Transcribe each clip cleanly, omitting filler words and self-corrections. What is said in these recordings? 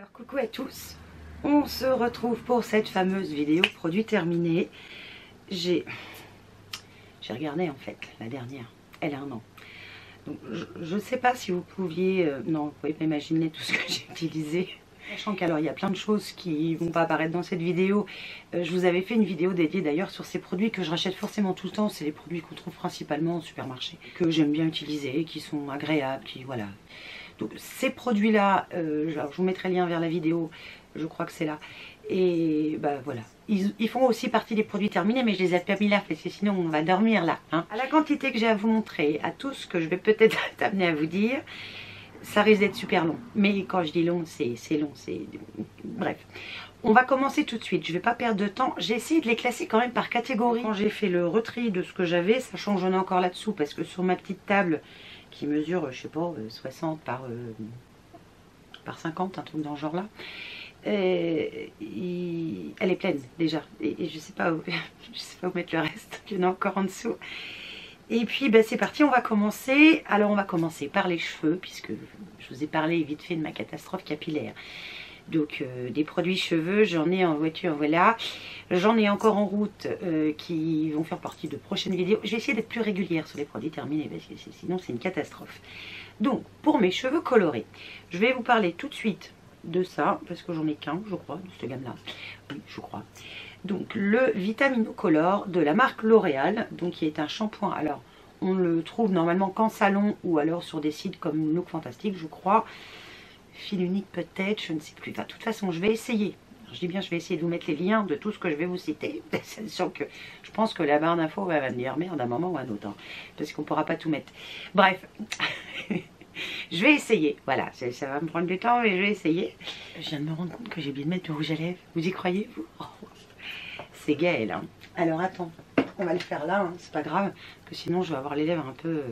Alors coucou à tous, on se retrouve pour cette fameuse vidéo produit terminé. J'ai regardé en fait la dernière, elle a 1 an. Donc je ne sais pas si vous pouviez, non vous pouvez pas imaginer tout ce que j'ai utilisé. Sachant qu'alors il y a plein de choses qui vont pas apparaître dans cette vidéo. Je vous avais fait une vidéo dédiée d'ailleurs sur ces produits que je rachète forcément tout le temps. C'est les produits qu'on trouve principalement au supermarché, que j'aime bien utiliser, qui sont agréables, qui voilà. Donc ces produits là, je vous mettrai le lien vers la vidéo, je crois que c'est là. Et bah voilà, ils font aussi partie des produits terminés, mais je les ai pas mis là parce que sinon on va dormir là, hein. À la quantité que j'ai à vous montrer, à tout ce que je vais peut-être t'amener à vous dire, ça risque d'être super long. Mais quand je dis long, c'est long, c'est... Bref. On va commencer tout de suite, je ne vais pas perdre de temps. J'ai essayé de les classer quand même par catégorie. Quand j'ai fait le retri de ce que j'avais, sachant que j'en ai encore là-dessous, parce que sur ma petite table qui mesure, je sais pas, 60 par 50, un truc dans ce genre là, elle est pleine déjà. Et je sais pas où, je sais pas où mettre le reste, il y en a encore en dessous. Et puis bah, c'est parti, on va commencer. Alors on va commencer par les cheveux, puisque je vous ai parlé vite fait de ma catastrophe capillaire. Donc des produits cheveux, j'en ai en voiture, voilà. J'en ai encore en route qui vont faire partie de prochaines vidéos. Je vais essayer d'être plus régulière sur les produits terminés, parce que sinon c'est une catastrophe. Donc pour mes cheveux colorés, je vais vous parler tout de suite de ça, parce que j'en ai qu'un, je crois, de cette gamme-là. Oui, je crois. Donc le Vitaminocolor de la marque L'Oréal, donc qui est un shampoing. Alors on le trouve normalement qu'en salon ou alors sur des sites comme Look Fantastique, je crois. Fil unique peut-être, je ne sais plus. Enfin, de toute façon, je vais essayer. Alors, je dis bien, je vais essayer de vous mettre les liens de tout ce que je vais vous citer. C'est sûr que je pense que la barre d'infos va me dire merde à un moment ou à un autre, hein, parce qu'on ne pourra pas tout mettre. Bref, je vais essayer. Voilà, ça va me prendre du temps, mais je vais essayer. Je viens de me rendre compte que j'ai oublié de mettre du rouge à lèvres. Vous y croyez, vous? Oh, c'est Gaël, hein. Alors attends, on va le faire là, hein, c'est pas grave, que sinon je vais avoir les lèvres un peu...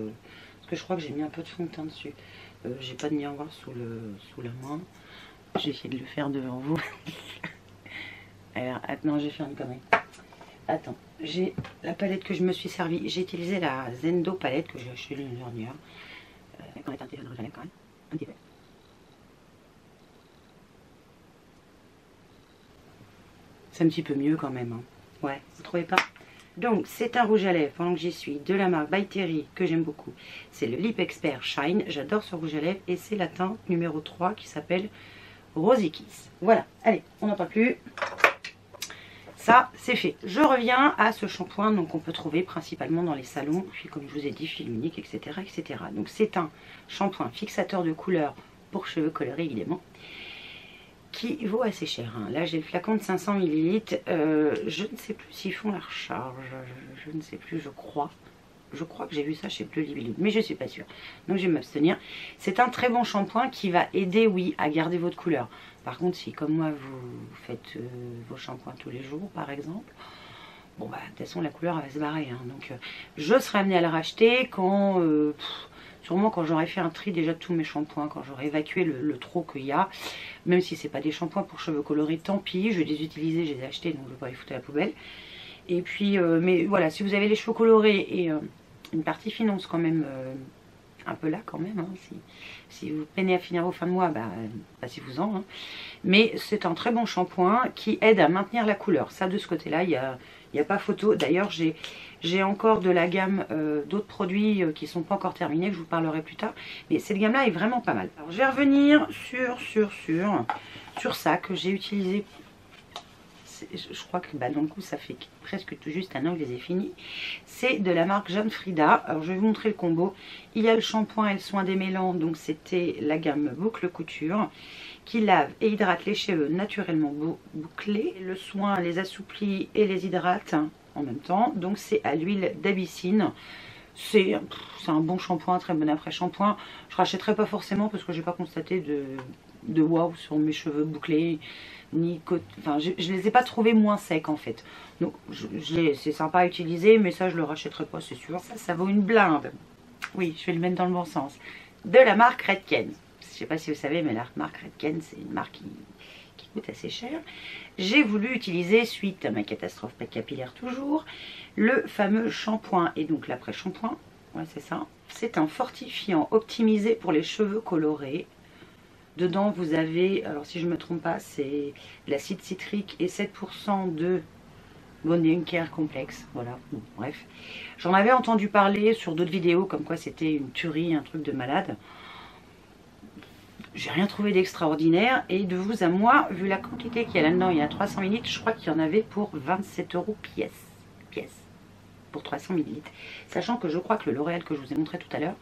parce que je crois que j'ai mis un peu de fond de teint dessus. J'ai pas de miroir sous la main. J'ai essayé de le faire devant vous. Alors, attends, j'ai fait une connerie. Attends, j'ai la palette que je me suis servie. J'ai utilisé la Zendo palette que j'ai achetée l'année dernière. On est un petit peu de rouge à lèvres quand même. Un petit peu. C'est un petit peu mieux quand même, hein. Ouais, vous trouvez pas? Donc c'est un rouge à lèvres, pendant que j'y suis, de la marque By Terry, que j'aime beaucoup. C'est le Lip Expert Shine, j'adore ce rouge à lèvres. Et c'est la teinte numéro 3 qui s'appelle Rosy Kiss. Voilà, allez, on n'en parle plus. Ça, c'est fait. Je reviens à ce shampoing qu'on peut trouver principalement dans les salons. Puis comme je vous ai dit, fil unique, etc. etc. Donc c'est un shampoing fixateur de couleur pour cheveux colorés évidemment, qui vaut assez cher, hein. Là j'ai le flacon de 500 ml, je ne sais plus s'ils font la recharge, je ne sais plus, je crois que j'ai vu ça chez Bleu Libellule, mais je suis pas sûre, donc je vais m'abstenir. C'est un très bon shampoing qui va aider, oui, à garder votre couleur. Par contre, si comme moi vous faites vos shampoings tous les jours par exemple, bon bah de toute façon la couleur elle va se barrer, hein. Donc je serai amenée à la racheter quand... sûrement quand j'aurai fait un tri déjà de tous mes shampoings, quand j'aurai évacué le trop qu'il y a. Même si c'est pas des shampoings pour cheveux colorés, tant pis, je vais les utiliser, je les ai achetés, donc je vais pas les foutre à la poubelle. Et puis, mais voilà, si vous avez les cheveux colorés et une partie finance quand même, un peu là quand même, hein, si vous peinez à finir vos fins de mois, bah, passez-vous-en, hein. Mais c'est un très bon shampoing qui aide à maintenir la couleur. Ça, de ce côté-là, il n'y a pas photo. D'ailleurs, j'ai encore de la gamme d'autres produits qui ne sont pas encore terminés, que je vous parlerai plus tard. Mais cette gamme-là est vraiment pas mal. Alors, je vais revenir sur ça que j'ai utilisé. Je crois que bah, dans le coup, ça fait presque tout juste 1 an que je les ai finis. C'est de la marque Jeanne Frida. Alors, je vais vous montrer le combo. Il y a le shampoing et le soin démêlant. Donc, c'était la gamme Boucle Couture, qui lave et hydrate les cheveux naturellement bouclés. Le soin les assouplit et les hydrate en même temps. Donc c'est à l'huile d'abyssine. C'est un bon shampoing, très bon après-shampoing. Je rachèterai pas forcément parce que j'ai pas constaté de waouh sur mes cheveux bouclés. Enfin, je les ai pas trouvés moins secs en fait. Donc c'est sympa à utiliser, mais ça je le rachèterai pas, c'est sûr. Ça vaut une blinde. Oui, je vais le mettre dans le bon sens. De la marque Redken. Je sais pas si vous savez, mais la marque Redken, c'est une marque qui coûte assez cher. J'ai voulu utiliser, suite à ma catastrophe capillaire toujours, le fameux shampoing et donc l'après-shampoing. Ouais, c'est ça. C'est un fortifiant optimisé pour les cheveux colorés Dedans vous avez, alors si je ne me trompe pas, c'est de l'acide citrique et 7% de bonding care complexe. Voilà, bon, bref. J'en avais entendu parler sur d'autres vidéos comme quoi c'était une tuerie, un truc de malade. J'ai rien trouvé d'extraordinaire et de vous à moi, vu la quantité qu'il y a là-dedans, il y a 300 ml, je crois qu'il y en avait pour 27 € pièce pour 300 ml. Sachant que je crois que le L'Oréal que je vous ai montré tout à l'heure,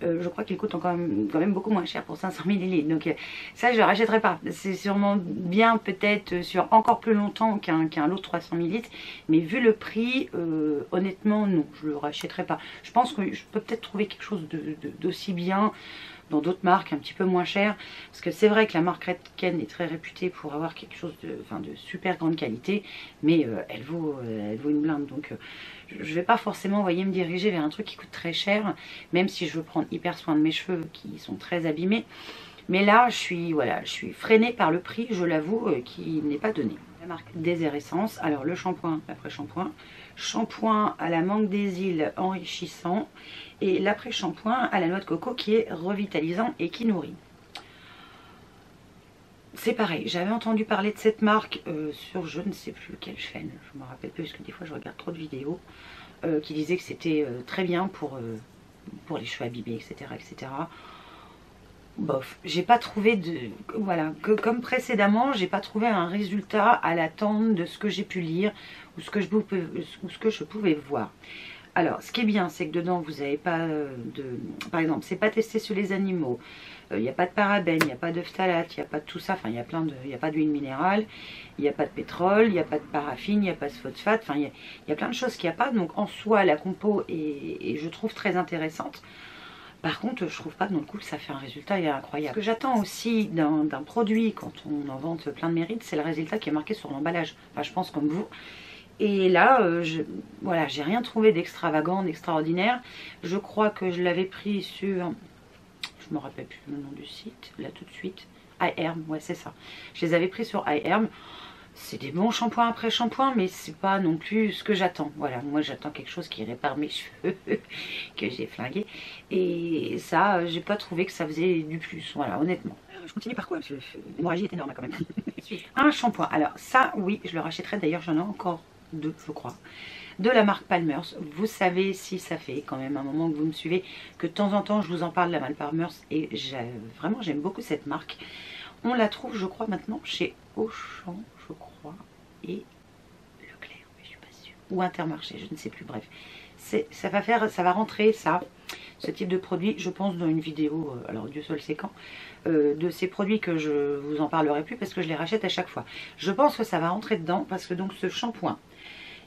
je crois qu'il coûte quand même beaucoup moins cher pour 500 ml. Donc ça je ne rachèterai pas. C'est sûrement bien peut-être sur encore plus longtemps qu'un lot de 300 ml. Mais vu le prix, honnêtement non, je ne le rachèterai pas. Je pense que je peux peut-être trouver quelque chose d'aussi bien dans d'autres marques un petit peu moins chères, parce que c'est vrai que la marque Redken est très réputée pour avoir quelque chose de super grande qualité, mais elle vaut une blinde, donc je vais pas forcément, voyez, me diriger vers un truc qui coûte très cher, même si je veux prendre hyper soin de mes cheveux qui sont très abîmés. Mais là, je suis freinée par le prix, je l'avoue, qui n'est pas donné. La marque Désert Essence, alors le shampoing, l'après-shampoing, shampoing à la mangue des îles enrichissant, et l'après-shampoing à la noix de coco qui est revitalisant et qui nourrit. C'est pareil, j'avais entendu parler de cette marque sur je ne sais plus quelle chaîne, je me rappelle plus parce que des fois je regarde trop de vidéos, qui disaient que c'était très bien pour les cheveux abîmés, etc. etc. Bof, j'ai pas trouvé de... Voilà, comme précédemment, j'ai pas trouvé un résultat à l'attente de ce que j'ai pu lire ou ce que je pouvais voir. Alors, ce qui est bien, c'est que dedans, vous n'avez pas de... Par exemple, c'est pas testé sur les animaux. Il n'y a pas de parabènes, il n'y a pas de phtalate, il n'y a pas de tout ça. Enfin, il n'y a pas d'huile minérale, il n'y a pas de pétrole, il n'y a pas de paraffine, il n'y a pas de phosphate. Enfin, il y a plein de choses qu'il n'y a pas. Donc, en soi, la compo est, je trouve, très intéressante. Par contre, je trouve pas dans le coup que ça fait un résultat incroyable. Ce que j'attends aussi d'un produit, quand on en vante plein de mérites, c'est le résultat qui est marqué sur l'emballage. Enfin, je pense comme vous. Et là, voilà, j'ai rien trouvé d'extravagant, d'extraordinaire. Je crois que je l'avais pris sur... Je me rappelle plus le nom du site, là tout de suite. iHerb, ouais c'est ça. Je les avais pris sur iHerb. C'est des bons shampoings après shampoing, mais c'est pas non plus ce que j'attends. Voilà, moi j'attends quelque chose qui répare mes cheveux que j'ai flingué. Et ça, j'ai pas trouvé que ça faisait du plus. Voilà, honnêtement. Je continue par quoi? Parce que l'hémorragie est énorme quand même. Un shampoing. Alors ça, oui, je le rachèterai. D'ailleurs, j'en ai encore deux, je crois. De la marque Palmer's. Vous savez, si ça fait quand même un moment que vous me suivez, que de temps en temps je vous en parle de la marque Palmer's. Et vraiment, j'aime beaucoup cette marque. On la trouve, je crois, maintenant chez Auchan, je crois, et Leclerc, mais je suis pas sûre. Ou Intermarché, je ne sais plus, bref. Ça va rentrer, ça, ce type de produit, je pense, dans une vidéo, alors Dieu seul sait quand, de ces produits que je vous en parlerai plus parce que je les rachète à chaque fois. Je pense que ça va rentrer dedans parce que donc ce shampoing,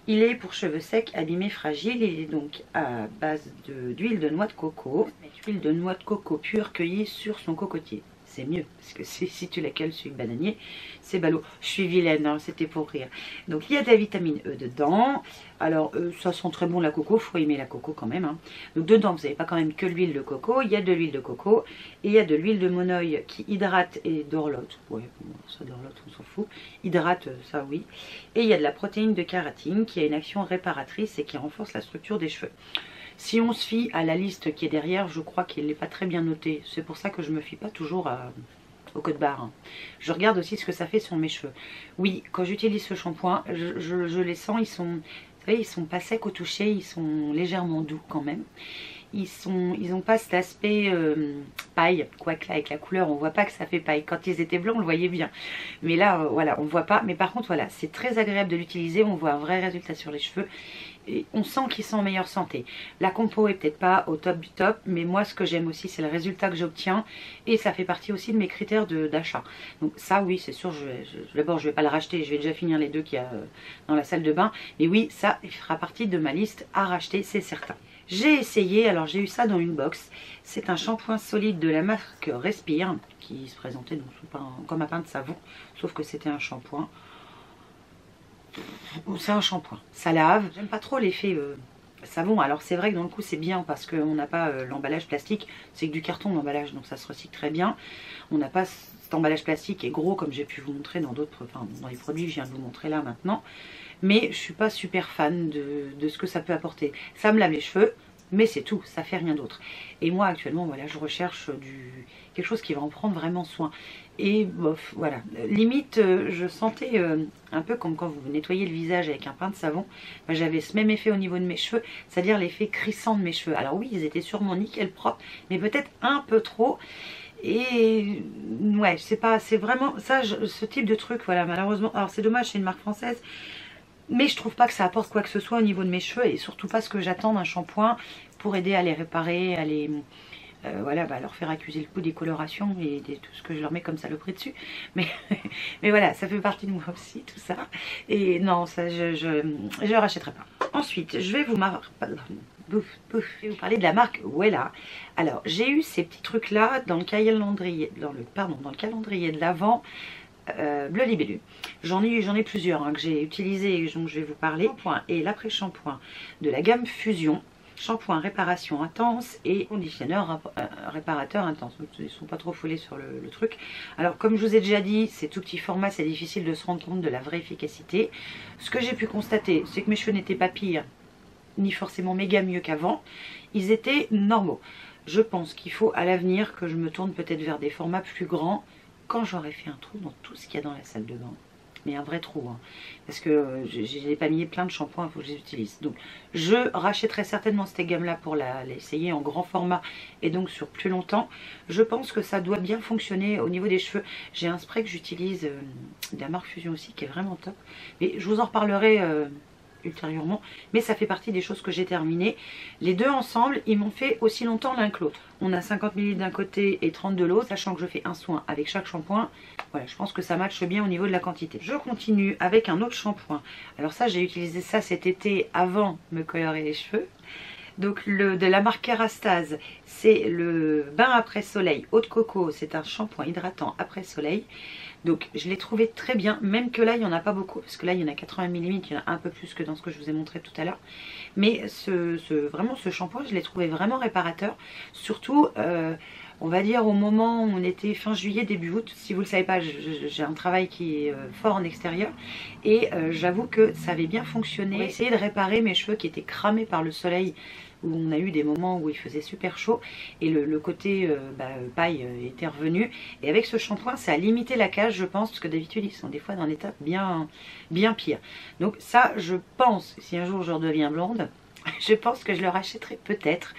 il est pour cheveux secs, abîmés, fragiles. Il est donc à base d'huile de noix de coco. Huile de noix de coco pure cueillie sur son cocotier. C'est mieux, parce que si tu la cales sur le bananier, c'est ballot. Je suis vilaine, hein, c'était pour rire. Donc il y a de la vitamine E dedans. Alors ça sent très bon la coco, il faut aimer la coco quand même. Hein. Donc dedans, vous n'avez pas quand même que l'huile de coco. Il y a de l'huile de coco et il y a de l'huile de monoï qui hydrate et dorlote. Ouais, bon, ça dorlote, on s'en fout. Hydrate, ça oui. Et il y a de la protéine de kératine qui a une action réparatrice et qui renforce la structure des cheveux. Si on se fie à la liste qui est derrière, je crois qu'il n'est pas très bien noté. C'est pour ça que je ne me fie pas toujours au code barre. Hein. Je regarde aussi ce que ça fait sur mes cheveux. Oui, quand j'utilise ce shampoing, je les sens, vous savez, ils sont pas secs au toucher, ils sont légèrement doux quand même. Ils n'ont pas cet aspect paille, quoique là avec la couleur on voit pas que ça fait paille. Quand ils étaient blancs on le voyait bien, mais là voilà on voit pas. Mais par contre voilà, c'est très agréable de l'utiliser, on voit un vrai résultat sur les cheveux et on sent qu'ils sont en meilleure santé. La compo est peut-être pas au top du top, mais moi ce que j'aime aussi c'est le résultat que j'obtiens et ça fait partie aussi de mes critères d'achat. Donc ça oui c'est sûr, d'abord je vais pas le racheter, je vais déjà finir les deux qu'il y a dans la salle de bain, mais oui ça il fera partie de ma liste à racheter, c'est certain. J'ai essayé, alors j'ai eu ça dans une box, c'est un shampoing solide de la marque Respire, qui se présentait donc comme un pain de savon, sauf que c'était un shampoing. C'est un shampoing, ça lave, j'aime pas trop l'effet savon, alors c'est vrai que dans le coup c'est bien parce qu'on n'a pas l'emballage plastique, c'est que du carton l'emballage, donc ça se recycle très bien. On n'a pas cet emballage plastique qui est gros comme j'ai pu vous montrer dans d'autres, dans les produits que je viens de vous montrer là maintenant. Mais je suis pas super fan de ce que ça peut apporter. Ça me lave les cheveux, Mais c'est tout, ça fait rien d'autre. Et moi actuellement, voilà, je recherche quelque chose qui va en prendre vraiment soin. Et bof, voilà. Limite, je sentais un peu comme quand vous nettoyez le visage avec un pain de savon. Ben, j'avais ce même effet au niveau de mes cheveux, c'est-à-dire l'effet crissant de mes cheveux. Alors oui, ils étaient sûrement nickel propres, mais peut-être un peu trop. Et ouais, c'est vraiment ça, ce type de truc, voilà, malheureusement. Alors c'est dommage, c'est une marque française. Mais je trouve pas que ça apporte quoi que ce soit au niveau de mes cheveux et surtout pas ce que j'attends d'un shampoing pour aider à les réparer, à les voilà, bah, leur faire accuser le coup des colorations et tout ce que je leur mets comme saloperie dessus. Mais, mais voilà, ça fait partie de moi aussi, tout ça. Et non, ça je rachèterai pas. Ensuite, je vais vous parler de la marque Wella. Alors, j'ai eu ces petits trucs là dans le calendrier, dans le calendrier de l'Avent. Bleu Libellule. J'en ai plusieurs hein, que j'ai utilisé et dont je vais vous parler. Shampoing et l'après-shampoing de la gamme Fusion. Shampoing réparation intense et conditionneur réparateur intense. Ils ne sont pas trop foulés sur le truc. Alors comme je vous ai déjà dit, c'est tout petit format, c'est difficile de se rendre compte de la vraie efficacité. Ce que j'ai pu constater, c'est que mes cheveux n'étaient pas pires, ni forcément méga mieux qu'avant. Ils étaient normaux. Je pense qu'il faut à l'avenir que je me tourne peut-être vers des formats plus grands quand j'aurai fait un trou dans tout ce qu'il y a dans la salle de bain. Mais un vrai trou, hein. Parce que j'ai pas mis plein de shampoings, il faut que je les utilise. Donc je rachèterai certainement cette gamme-là pour l'essayer en grand format et donc sur plus longtemps. Je pense que ça doit bien fonctionner au niveau des cheveux. J'ai un spray que j'utilise de la marque Fusion aussi qui est vraiment top. Mais je vous en reparlerai ultérieurement, mais ça fait partie des choses que j'ai terminées. Les deux ensemble, ils m'ont fait aussi longtemps l'un que l'autre. On a 50 ml d'un côté et 30 de l'autre, sachant que je fais un soin avec chaque shampoing. Voilà, je pense que ça matche bien au niveau de la quantité. Je continue avec un autre shampoing. Alors ça, j'ai utilisé ça cet été avant de me colorer les cheveux. Donc de la marque Kerastase, c'est le bain après soleil eau de coco. C'est un shampoing hydratant après soleil. Donc je l'ai trouvé très bien, même que là il n'y en a pas beaucoup, parce que là il y en a 80 ml, il y en a un peu plus que dans ce que je vous ai montré tout à l'heure. Mais vraiment ce shampoing, je l'ai trouvé vraiment réparateur, surtout on va dire au moment où on était fin juillet, début août. Si vous ne le savez pas, j'ai un travail qui est fort en extérieur, et j'avoue que ça avait bien fonctionné. J'ai essayé de réparer mes cheveux qui étaient cramés par le soleil, où on a eu des moments où il faisait super chaud et le côté paille était revenu. Et avec ce shampoing, ça a limité la cage, je pense, parce que d'habitude ils sont des fois dans une étape bien pire. Donc ça, je pense, si un jour je redeviens blonde, je pense que je le rachèterai peut-être.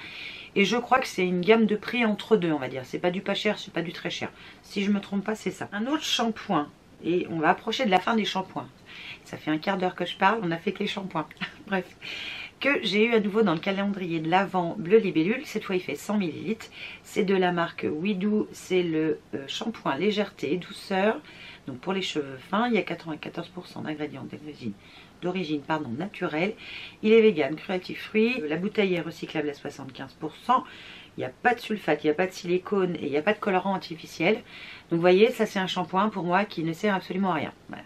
Et je crois que c'est une gamme de prix entre deux, on va dire. C'est pas du pas cher, c'est pas du très cher. Si je me trompe pas, c'est ça. Un autre shampoing, et on va approcher de la fin des shampoings. Ça fait un quart d'heure que je parle, on a fait que les shampoings. Bref. Que j'ai eu à nouveau dans le calendrier de l'Avent Bleu Libellule. Cette fois il fait 100 ml. C'est de la marque WeDo. C'est le shampoing légèreté et douceur. Donc pour les cheveux fins, il y a 94% d'ingrédients d'origine naturelle. Il est vegan, cruelty free. La bouteille est recyclable à 75%. Il n'y a pas de sulfate, il n'y a pas de silicone et il n'y a pas de colorant artificiel. Donc vous voyez, ça c'est un shampoing pour moi qui ne sert absolument à rien. Voilà.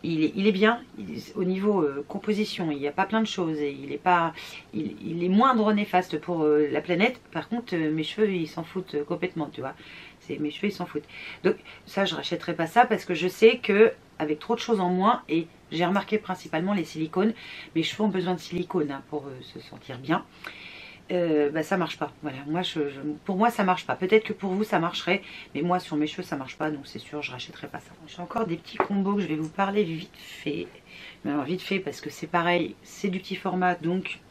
Il est bien au niveau composition, il n'y a pas plein de choses et il est moindre néfaste pour la planète. Par contre mes cheveux ils s'en foutent complètement, tu vois. Mes cheveux ils s'en foutent. Donc ça je rachèterai pas ça parce que je sais que avec trop de choses en moins, et j'ai remarqué principalement les silicones, mes cheveux ont besoin de silicone hein, pour se sentir bien. Ça marche pas. Voilà, moi pour moi ça marche pas. Peut-être que pour vous ça marcherait, mais moi sur mes cheveux ça marche pas, donc c'est sûr je rachèterai pas ça. J'ai encore des petits combos que je vais vous parler vite fait. Mais alors vite fait parce que c'est pareil, c'est du petit format, donc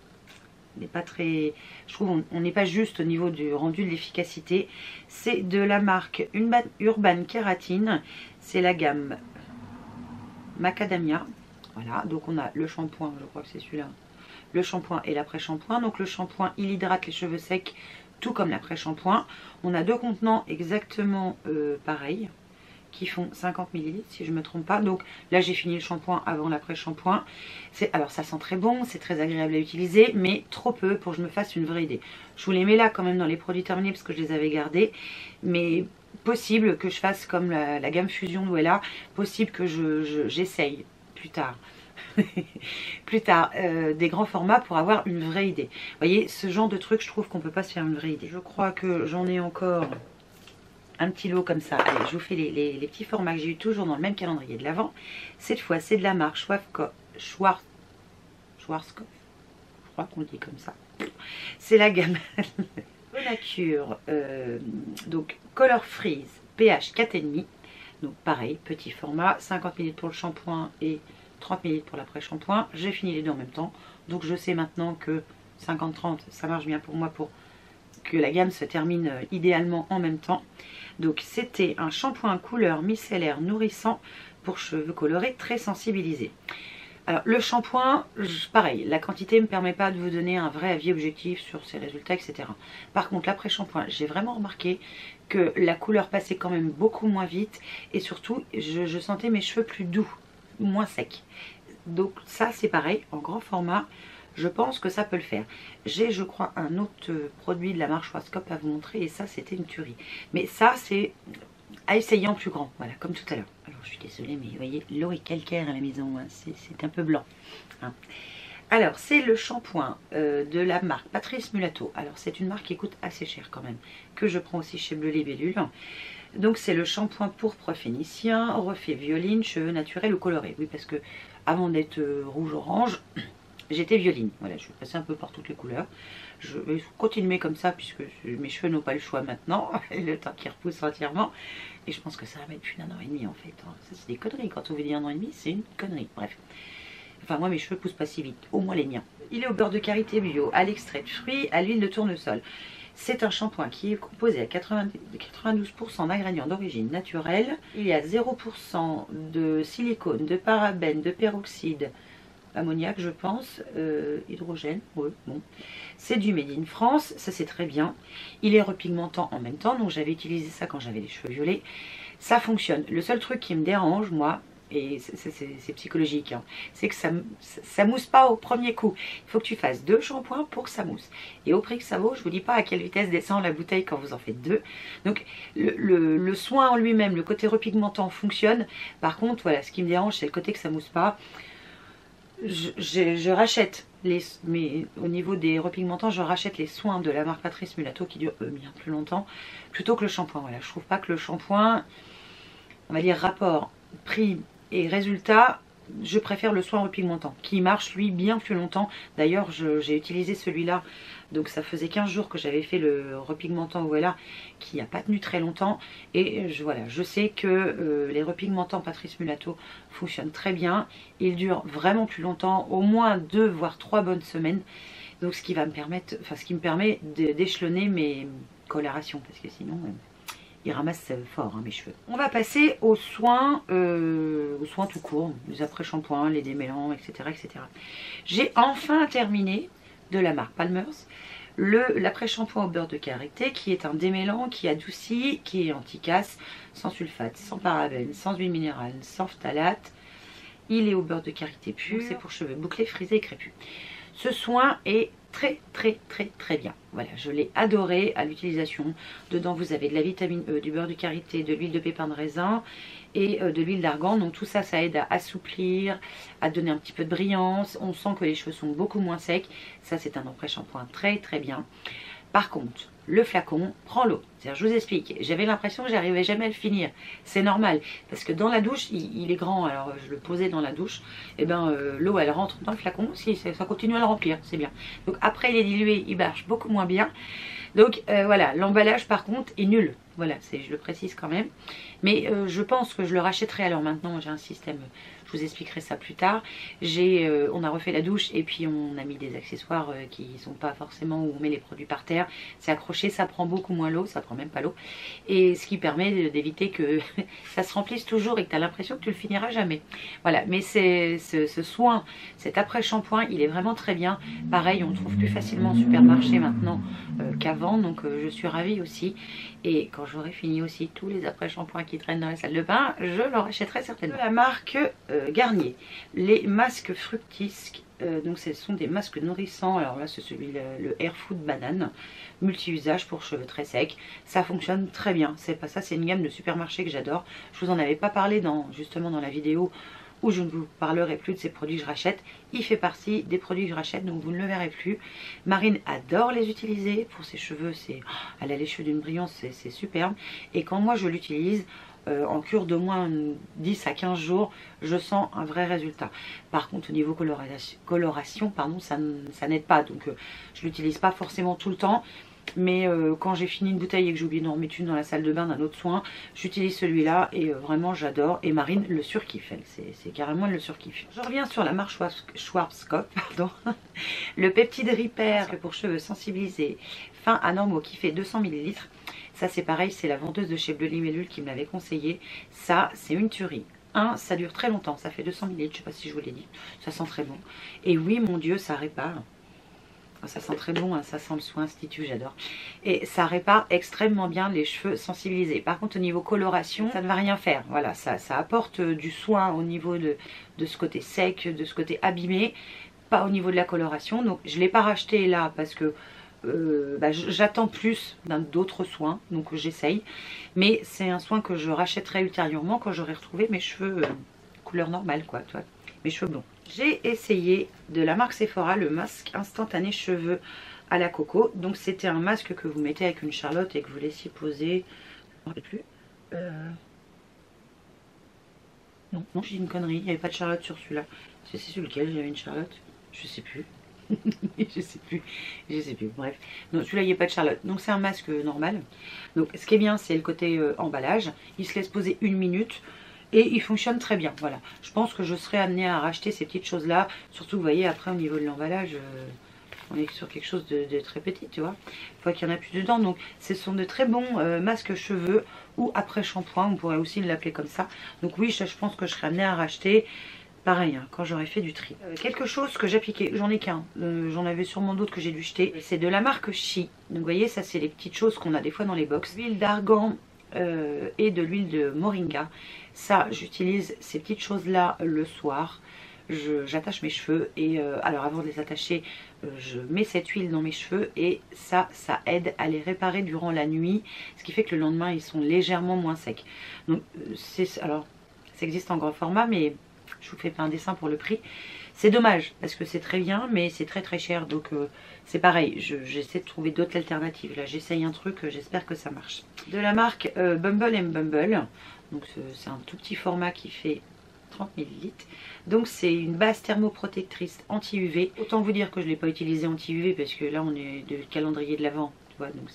on n'est pas très. Je trouve on n'est pas juste au niveau du rendu de l'efficacité. C'est de la marque Urban Kératine. C'est la gamme Macadamia. Voilà, donc on a le shampoing, je crois que c'est celui-là. Le shampoing et l'après-shampoing. Donc le shampoing, il hydrate les cheveux secs, tout comme l'après-shampoing. On a deux contenants exactement pareils, qui font 50 ml si je ne me trompe pas. Donc là j'ai fini le shampoing avant l'après-shampoing. Alors ça sent très bon, c'est très agréable à utiliser, mais trop peu pour que je me fasse une vraie idée. Je vous les mets là quand même dans les produits terminés parce que je les avais gardés. Mais possible que je fasse comme la gamme Fusion de Wella, possible que j'essaye plus tard. Plus tard, des grands formats pour avoir une vraie idée. Vous voyez, ce genre de truc, je trouve qu'on peut pas se faire une vraie idée. Je crois que j'en ai encore un petit lot comme ça. Allez, je vous fais les petits formats que j'ai eu toujours dans le même calendrier de l'Avent. Cette fois, c'est de la marque Schwarzkopf. Je crois qu'on le dit comme ça. c'est la gamme Bonacure, donc Color Freeze pH 4,5. Donc pareil, petit format, 50 ml pour le shampoing et 30 ml pour l'après-shampoing. J'ai fini les deux en même temps, donc je sais maintenant que 50-30 ça marche bien pour moi pour que la gamme se termine idéalement en même temps. Donc c'était un shampoing couleur micellaire nourrissant pour cheveux colorés très sensibilisés. Alors le shampoing, pareil, la quantité ne me permet pas de vous donner un vrai avis objectif sur ses résultats, etc. Par contre l'après-shampoing, j'ai vraiment remarqué que la couleur passait quand même beaucoup moins vite et surtout je sentais mes cheveux plus doux, moins secs. Donc ça c'est pareil, en grand format, je pense que ça peut le faire. J'ai je crois un autre produit de la marque Schwarzkopf à vous montrer et ça c'était une tuerie. Mais ça c'est à essayer en plus grand, voilà, comme tout à l'heure. Alors je suis désolée mais vous voyez l'eau est calcaire à la maison, hein, c'est un peu blanc. Hein. Alors c'est le shampoing de la marque Patrice Mulato. Alors c'est une marque qui coûte assez cher quand même, que je prends aussi chez Bleu Libellule. Donc c'est le shampoing pourpre phénicien, refait violine, cheveux naturels ou colorés. Oui parce que avant d'être rouge-orange, j'étais violine. Voilà, je vais passer un peu par toutes les couleurs. Je vais continuer comme ça puisque mes cheveux n'ont pas le choix maintenant. Le temps qui repousse entièrement. Et je pense que ça va mettre plus d'1 an et demi en fait. Ça c'est des conneries. Quand on vous dit 1 an et demi, c'est une connerie. Bref. Enfin moi mes cheveux poussent pas si vite. Au moins les miens. Il est au beurre de karité bio, à l'extrait de fruits, à l'huile de tournesol. C'est un shampoing qui est composé à 92% d'ingrédients d'origine naturelle. Il y a 0% de silicone, de parabènes, de peroxyde, ammoniac je pense, hydrogène, ouais, bon. C'est du Made in France, ça c'est très bien. Il est repigmentant en même temps, donc j'avais utilisé ça quand j'avais les cheveux violets. Ça fonctionne. Le seul truc qui me dérange, moi, et c'est psychologique, hein, c'est que ça mousse pas au premier coup. Il faut que tu fasses 2 shampoings pour que ça mousse. Et au prix que ça vaut, je vous dis pas à quelle vitesse descend la bouteille quand vous en faites 2. Donc le soin en lui-même, le côté repigmentant fonctionne. Par contre, voilà, ce qui me dérange, c'est le côté que ça mousse pas. Je rachète mais au niveau des repigmentants, je rachète les soins de la marque Patrice Mulato qui durent bien plus longtemps plutôt que le shampoing. Voilà, je trouve pas que le shampoing, on va dire rapport prix et résultat, je préfère le soin repigmentant qui marche lui bien plus longtemps. D'ailleurs j'ai utilisé celui-là, donc ça faisait 15 jours que j'avais fait le repigmentant voilà, qui n'a pas tenu très longtemps. Et voilà, je sais que les repigmentants Patrice Mulato fonctionnent très bien. Ils durent vraiment plus longtemps, au moins 2 voire 3 bonnes semaines. Donc ce qui va me permettre, enfin ce qui me permet d'échelonner mes colorations, parce que sinon il ramasse fort hein, mes cheveux. On va passer aux soins tout court, les après-shampoings, les démêlants, etc. etc. J'ai enfin terminé de la marque Palmer's l'après-shampoing au beurre de karité qui est un démêlant qui adoucit, qui est anti-casse, sans sulfate, sans parabènes, sans huile minérale, sans phtalate. Il est au beurre de karité pur, c'est pour cheveux bouclés, frisés et crépus. Ce soin est très bien. Voilà, je l'ai adoré à l'utilisation. Dedans vous avez de la vitamine E, du beurre de karité, de l'huile de pépin de raisin et de l'huile d'argan. Donc tout ça, ça aide à assouplir, à donner un petit peu de brillance. On sent que les cheveux sont beaucoup moins secs. Ça c'est un après-shampoing très bien. Par contre, le flacon prend l'eau. Je vous explique, j'avais l'impression que j'arrivais jamais à le finir. C'est normal, parce que dans la douche, il est grand, alors je le posais dans la douche, et ben l'eau elle rentre dans le flacon, si ça continue à le remplir, c'est bien. Donc après il est dilué, il marche beaucoup moins bien. Donc voilà, l'emballage par contre est nul. Voilà, je le précise quand même. Mais je pense que je le rachèterai. Alors maintenant j'ai un système, je vous expliquerai ça plus tard. On a refait la douche et puis on a mis des accessoires qui ne sont pas forcément où on met les produits par terre. C'est accroché, ça prend beaucoup moins l'eau, ça prend même pas l'eau. Et ce qui permet d'éviter que ça se remplisse toujours et que tu as l'impression que tu le finiras jamais. Voilà, mais ce soin, cet après-shampoing, il est vraiment très bien. Pareil, on le trouve plus facilement au supermarché maintenant qu'avant, donc je suis ravie aussi. Et quand j'aurai fini aussi tous les après-shampoings qui traînent dans la salle de bain, je leur achèterai certainement. De la marque Garnier, les masques Fructisque. Donc ce sont des masques nourrissants. Alors là c'est celui le Air Food Banane, multi-usage pour cheveux très secs. Ça fonctionne très bien. C'est pas ça, c'est une gamme de supermarché que j'adore. Je vous en avais pas parlé justement dans la vidéo où je ne vous parlerai plus de ces produits que je rachète. Il fait partie des produits que je rachète, donc vous ne le verrez plus. Marine adore les utiliser pour ses cheveux. Elle a les cheveux d'une brillance, c'est superbe. Et quand moi je l'utilise, en cure d'au moins 10 à 15 jours, je sens un vrai résultat. Par contre au niveau coloration pardon, ça n'aide pas, donc je l'utilise pas forcément tout le temps. Mais quand j'ai fini une bouteille et que j'ai oublié d'en remettre une dans la salle de bain d'un autre soin, j'utilise celui-là et vraiment j'adore. Et Marine le surkiffe, c'est carrément le surkiffe. Je reviens sur la marque Schwarzkopf, pardon. Le Peptide Repair pour cheveux sensibilisés fins à normaux qui fait 200 ml. Ça c'est pareil, c'est la vendeuse de chez Bleu Libellule qui me l'avait conseillé. Ça c'est une tuerie. Ça dure très longtemps, ça fait 200 ml, je sais pas si je vous l'ai dit. Ça sent très bon. Et oui mon Dieu, ça répare. Ça sent très bon, hein, ça sent le soin institut, j'adore. Et ça répare extrêmement bien les cheveux sensibilisés. Par contre au niveau coloration, ça ne va rien faire. Voilà, ça apporte du soin au niveau de ce côté sec, de ce côté abîmé, pas au niveau de la coloration. Donc je ne l'ai pas racheté là parce que j'attends plus d'autres soins, donc j'essaye. Mais c'est un soin que je rachèterai ultérieurement quand j'aurai retrouvé mes cheveux couleur normale, quoi, tu vois, mes cheveux blonds. J'ai essayé de la marque Sephora le masque instantané cheveux à la coco. Donc c'était un masque que vous mettez avec une charlotte et que vous laissiez poser. Je ne me rappelle plus. Non, j'ai dit une connerie. Il n'y avait pas de charlotte sur celui-là. C'est sur lequel j'avais une charlotte. Je sais plus. je sais plus. Bref. Donc celui-là il n'y a pas de charlotte. Donc c'est un masque normal. Donc ce qui est bien c'est le côté emballage. Il se laisse poser 1 minute. Et il fonctionne très bien, voilà. Je pense que je serai amenée à racheter ces petites choses-là. Surtout, vous voyez, après, au niveau de l'emballage, on est sur quelque chose de très petit, tu vois. Une fois qu'il y en a plus dedans. Donc, ce sont de très bons masques cheveux ou après shampoing. On pourrait aussi l'appeler comme ça. Donc oui, je pense que je serai amenée à racheter. Pareil, hein, quand j'aurai fait du tri. Quelque chose que j'appliquais, j'en ai qu'un. J'en avais sûrement d'autres que j'ai dû jeter. C'est de la marque Chi. Donc, vous voyez, ça, c'est les petites choses qu'on a des fois dans les box. Huile d'argan. Et de l'huile de moringa. Ça j'utilise ces petites choses là le soir. J'attache mes cheveux et alors avant de les attacher je mets cette huile dans mes cheveux et ça aide à les réparer durant la nuit, ce qui fait que le lendemain ils sont légèrement moins secs. Donc alors ça existe en grand format mais je vous fais pas un dessin pour le prix. C'est dommage parce que c'est très bien mais c'est très cher, donc c'est pareil, j'essaie de trouver d'autres alternatives. Là j'essaye un truc, j'espère que ça marche. De la marque Bumble & Bumble, donc c'est un tout petit format qui fait 30 ml. Donc c'est une base thermoprotectrice anti-UV. Autant vous dire que je ne l'ai pas utilisé anti-UV parce que là on est de calendrier de l'Avent, tu vois, donc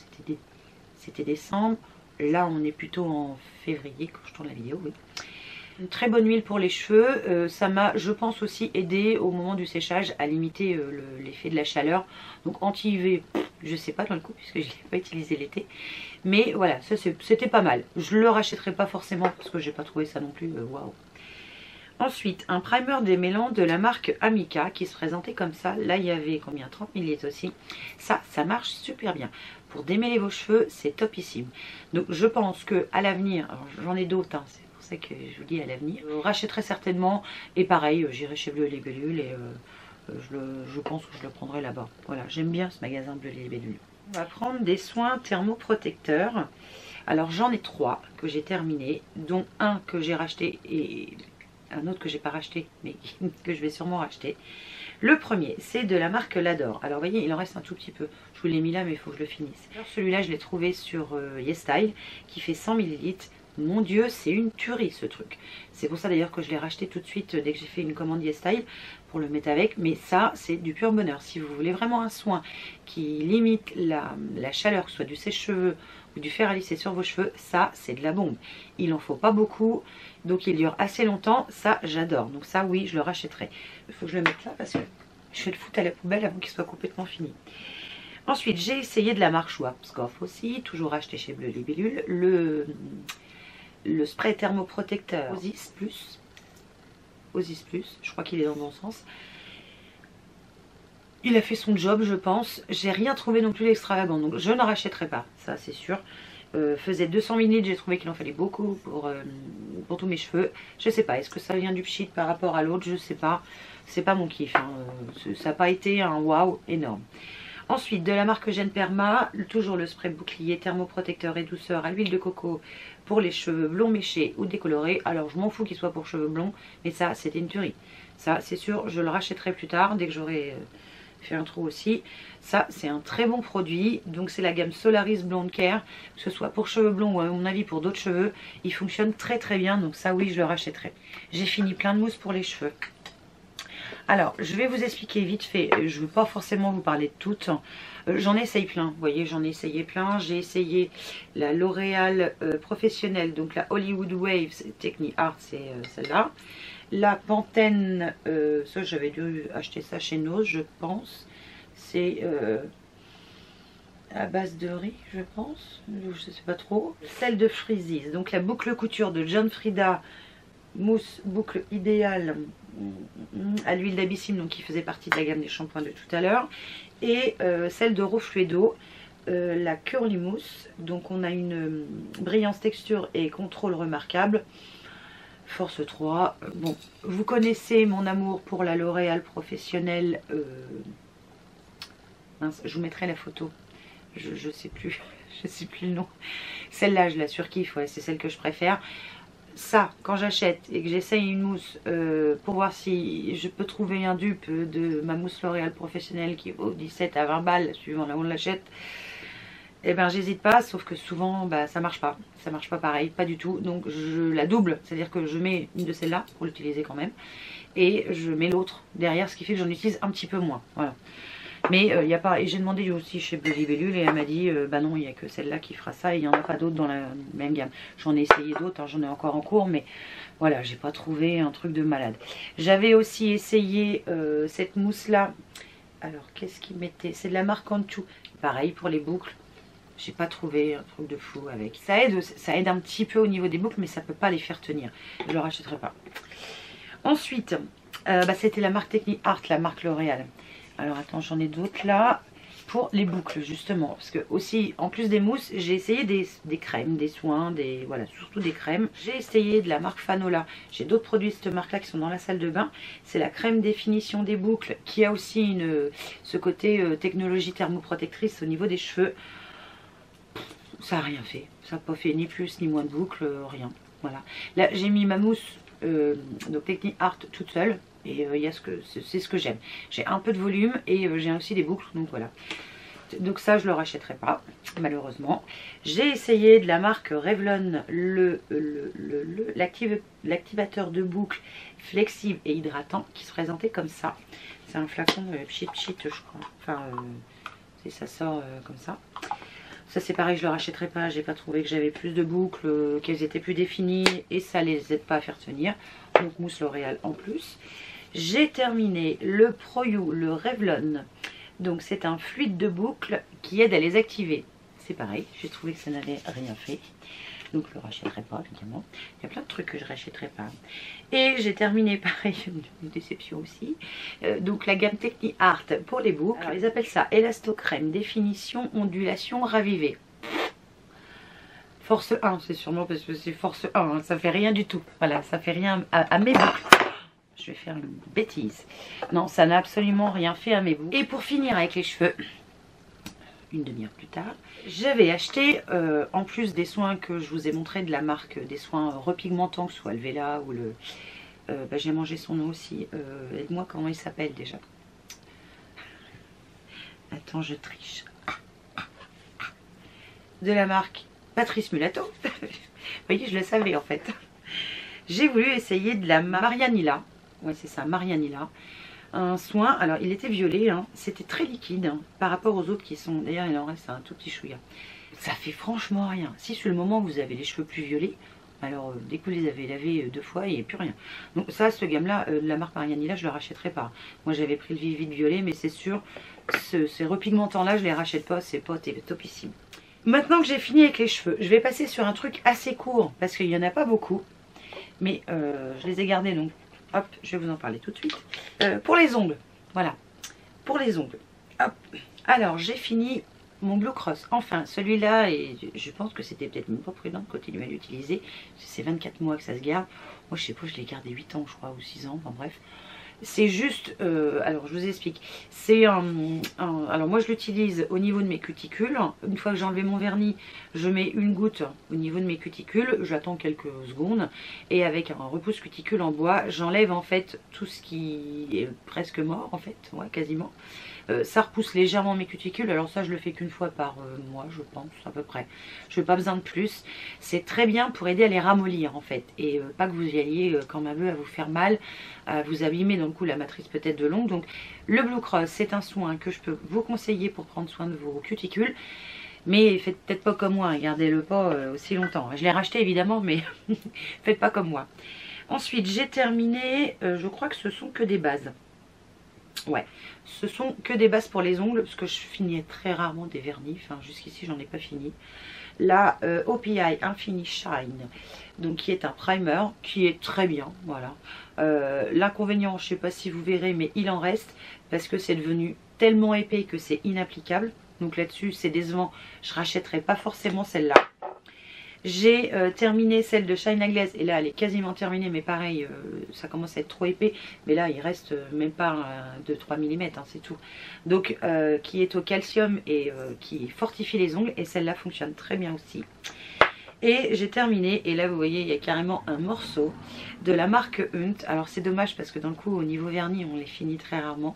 c'était décembre. Là on est plutôt en février quand je tourne la vidéo, oui. Une très bonne huile pour les cheveux, ça m'a je pense aussi aidé au moment du séchage à limiter l'effet de la chaleur. Donc anti-UV, je sais pas dans le coup puisque je ne l'ai pas utilisé l'été. Mais voilà, ça c'était pas mal. Je le rachèterai pas forcément parce que j'ai pas trouvé ça non plus waouh. Ensuite, un primer démêlant de la marque Amica qui se présentait comme ça. Là, il y avait combien, 30 ml aussi. Ça marche super bien. Pour démêler vos cheveux, c'est topissime. Donc je pense que à l'avenir, j'en ai d'autres, hein, c'est que je vous dis à l'avenir, je rachèterai certainement et pareil j'irai chez Bleu Libellule et je pense que je le prendrai là-bas. Voilà, j'aime bien ce magasin Bleu Libellule. On va prendre des soins thermoprotecteurs. Alors j'en ai 3 que j'ai terminés, dont un que j'ai racheté et un autre que j'ai pas racheté mais que je vais sûrement racheter. Le premier c'est de la marque L'Adore. Alors vous voyez il en reste un tout petit peu, je vous l'ai mis là mais il faut que je le finisse. Alors celui-là je l'ai trouvé sur YesStyle qui fait 100 ml. Mon Dieu, c'est une tuerie ce truc. C'est pour ça d'ailleurs que je l'ai racheté tout de suite dès que j'ai fait une commande YesStyle pour le mettre avec. Mais ça, c'est du pur bonheur. Si vous voulez vraiment un soin qui limite la chaleur, que ce soit du sèche-cheveux ou du fer à lisser sur vos cheveux, ça, c'est de la bombe. Il en faut pas beaucoup, donc il dure assez longtemps. Ça, j'adore. Donc ça, oui, je le rachèterai. Il faut que je le mette là parce que je vais le foutre à la poubelle avant qu'il soit complètement fini. Ensuite, j'ai essayé de la marque Schwarzkopf aussi, toujours acheté chez Bleu Libellule, le spray thermoprotecteur Osis Plus, je crois qu'il est dans le bon sens. Il a fait son job je pense, j'ai rien trouvé non plus d'extravagant, donc je ne rachèterai pas, ça c'est sûr. Faisait 200 ml, j'ai trouvé qu'il en fallait beaucoup pour tous mes cheveux. Je sais pas, est-ce que ça vient du pchit par rapport à l'autre, je sais pas, c'est pas mon kiff, hein. Ça n'a pas été un waouh énorme. Ensuite, de la marque Gène Perma, toujours le spray bouclier thermoprotecteur et douceur à l'huile de coco pour les cheveux blonds méchés ou décolorés. Alors, je m'en fous qu'il soit pour cheveux blonds, mais ça, c'était une tuerie. Ça, c'est sûr, je le rachèterai plus tard, dès que j'aurai fait un trou aussi. Ça c'est un très bon produit, donc c'est la gamme Solaris Blonde Care, que ce soit pour cheveux blonds ou à mon avis pour d'autres cheveux, il fonctionne très très bien, donc ça oui je le rachèterai. J'ai fini plein de mousse pour les cheveux. Alors je vais vous expliquer vite fait, je ne veux pas forcément vous parler de toutes, j'en essaye plein, vous voyez j'en ai essayé plein. J'ai essayé la L'Oréal professionnelle, donc la Hollywood Waves Technique Art, c'est celle-là. La Pantene, ça j'avais dû acheter ça chez Nose je pense, c'est à base de riz je pense, je sais pas trop. Celle de Freezies, donc la boucle couture de John Frieda, mousse boucle idéale à l'huile d'abyssine, donc qui faisait partie de la gamme des shampoings de tout à l'heure. Et celle de Rofluido, la Curly Mousse, donc on a une brillance, texture et contrôle remarquable. Force 3. Bon, vous connaissez mon amour pour la L'Oréal professionnelle. Mince, je vous mettrai la photo. Je sais plus, je sais plus le nom. Celle-là, je la surkiffe, ouais, c'est celle que je préfère. Ça, quand j'achète et que j'essaye une mousse pour voir si je peux trouver un dupe de ma mousse L'Oréal professionnelle qui vaut 17 à 20 balles, suivant là où on l'achète, et ben j'hésite pas, sauf que souvent bah, ça marche pas pareil, pas du tout. Donc je la double, c'est à dire que je mets une de celles-là pour l'utiliser quand même, et je mets l'autre derrière, ce qui fait que j'en utilise un petit peu moins, voilà. Mais il y a pas, et j'ai demandé aussi chez Belly Bellule et elle m'a dit bah non, il n'y a que celle-là qui fera ça, et il n'y en a pas d'autres dans la même gamme. J'en ai essayé d'autres, hein, j'en ai encore en cours, mais voilà, j'ai pas trouvé un truc de malade. J'avais aussi essayé cette mousse là, alors qu'est-ce qu'ils mettaient, c'est de la marque Antu, pareil pour les boucles. J'ai pas trouvé un truc de fou avec. Ça aide un petit peu au niveau des boucles, mais ça peut pas les faire tenir. Je le rachèterai pas. Ensuite, c'était la marque Technique Art, la marque L'Oréal. Alors attends, j'en ai d'autres là pour les boucles justement, parce que aussi en plus des mousses, j'ai essayé des crèmes, des soins, voilà, surtout des crèmes. J'ai essayé de la marque Fanola. J'ai d'autres produits de cette marque là qui sont dans la salle de bain. C'est la crème définition des boucles qui a aussi ce côté technologie thermoprotectrice au niveau des cheveux. Ça n'a rien fait, ça n'a pas fait ni plus ni moins de boucles, rien. Voilà. Là j'ai mis ma mousse donc Technique Art toute seule, et c'est ce que j'aime. J'ai un peu de volume et j'ai aussi des boucles, donc voilà. Donc ça je le rachèterai pas malheureusement. J'ai essayé de la marque Revlon l'activateur de boucles flexible et hydratant qui se présentait comme ça. C'est un flacon Cheat Cheat je crois, enfin ça sort comme ça. Ça c'est pareil, je le rachèterai pas, j'ai pas trouvé que j'avais plus de boucles, qu'elles étaient plus définies et ça les aide pas à faire tenir. Donc mousse L'Oréal en plus. J'ai terminé le ProYou, le Revlon. Donc c'est un fluide de boucle qui aide à les activer. C'est pareil, j'ai trouvé que ça n'avait rien fait. Donc je le rachèterai pas évidemment. Il y a plein de trucs que je rachèterai pas. Et j'ai terminé pareil, une déception aussi. Donc la gamme Technique Art pour les boucles. Alors, ils appellent ça Elastocrème définition ondulation ravivée. Force 1, c'est sûrement parce que c'est force 1, hein, ça fait rien du tout. Voilà, ça fait rien à mes boucles. Je vais faire une bêtise. Non, ça n'a absolument rien fait à mes boucles. Et pour finir avec les cheveux, une demi-heure plus tard, j'avais acheté, en plus des soins que je vous ai montré de la marque des soins repigmentants, que ce soit le Vela ou le... j'ai mangé son nom aussi. Aide-moi, comment il s'appelle déjà? Attends, je triche. De la marque Patrice Mulato. Vous voyez, je le savais en fait. J'ai voulu essayer de la Marianilla. Ouais, c'est ça, Marianilla. Un soin, alors il était violet, hein. C'était très liquide hein, par rapport aux autres qui sont... D'ailleurs, il en reste un tout petit chouïa. Ça fait franchement rien. Si sur le moment vous avez les cheveux plus violets, alors dès que vous les avez lavés 2 fois, il n'y a plus rien. Donc ça, ce gamme-là, la marque Marianilla, je ne le rachèterai pas. Moi, j'avais pris le Vivide violet, mais c'est sûr, ces repigmentants-là, je ne les rachète pas. C'est pas topissime. Maintenant que j'ai fini avec les cheveux, je vais passer sur un truc assez court, parce qu'il n'y en a pas beaucoup. Mais je les ai gardés, donc hop, je vais vous en parler tout de suite. Pour les ongles, voilà. Pour les ongles, hop. Alors, j'ai fini mon Blue Cross. Enfin, celui-là, et je pense que c'était peut-être même pas prudent de continuer à l'utiliser. C'est 24 mois que ça se garde. Moi, je sais pas, je l'ai gardé 8 ans, je crois, ou 6 ans, enfin bref. C'est juste, alors je vous explique, c'est alors moi je l'utilise au niveau de mes cuticules. Une fois que j'ai enlevé mon vernis, je mets une goutte au niveau de mes cuticules, j'attends quelques secondes et avec un repousse cuticule en bois, j'enlève en fait tout ce qui est presque mort en fait, ouais quasiment. Ça repousse légèrement mes cuticules, alors ça je le fais qu'une fois par mois je pense à peu près. Je n'ai pas besoin de plus. C'est très bien pour aider à les ramollir en fait. Et pas que vous y alliez comme un bœuf à vous faire mal, à vous abîmer dans le coup la matrice peut-être de l'ongle. Donc le Blue Cross c'est un soin que je peux vous conseiller pour prendre soin de vos cuticules. Mais faites peut-être pas comme moi, gardez-le pas aussi longtemps. Je l'ai racheté évidemment mais faites pas comme moi. Ensuite j'ai terminé, je crois que ce sont que des bases. Ouais, ce sont que des bases pour les ongles, parce que je finis très rarement des vernis, enfin jusqu'ici j'en ai pas fini. La OPI Infini Shine, donc qui est un primer, qui est très bien, voilà. L'inconvénient, je sais pas si vous verrez, mais il en reste, parce que c'est devenu tellement épais que c'est inapplicable. Donc là-dessus c'est décevant, je rachèterai pas forcément celle-là. J'ai terminé celle de Shine la Glaze et là elle est quasiment terminée, mais pareil ça commence à être trop épais, mais là il reste même pas 2-3 mm hein, c'est tout. Donc qui est au calcium et qui fortifie les ongles, et celle-là fonctionne très bien aussi. Et j'ai terminé, et là vous voyez il y a carrément un morceau de la marque Hunt. Alors c'est dommage parce que dans le coup au niveau vernis on les finit très rarement.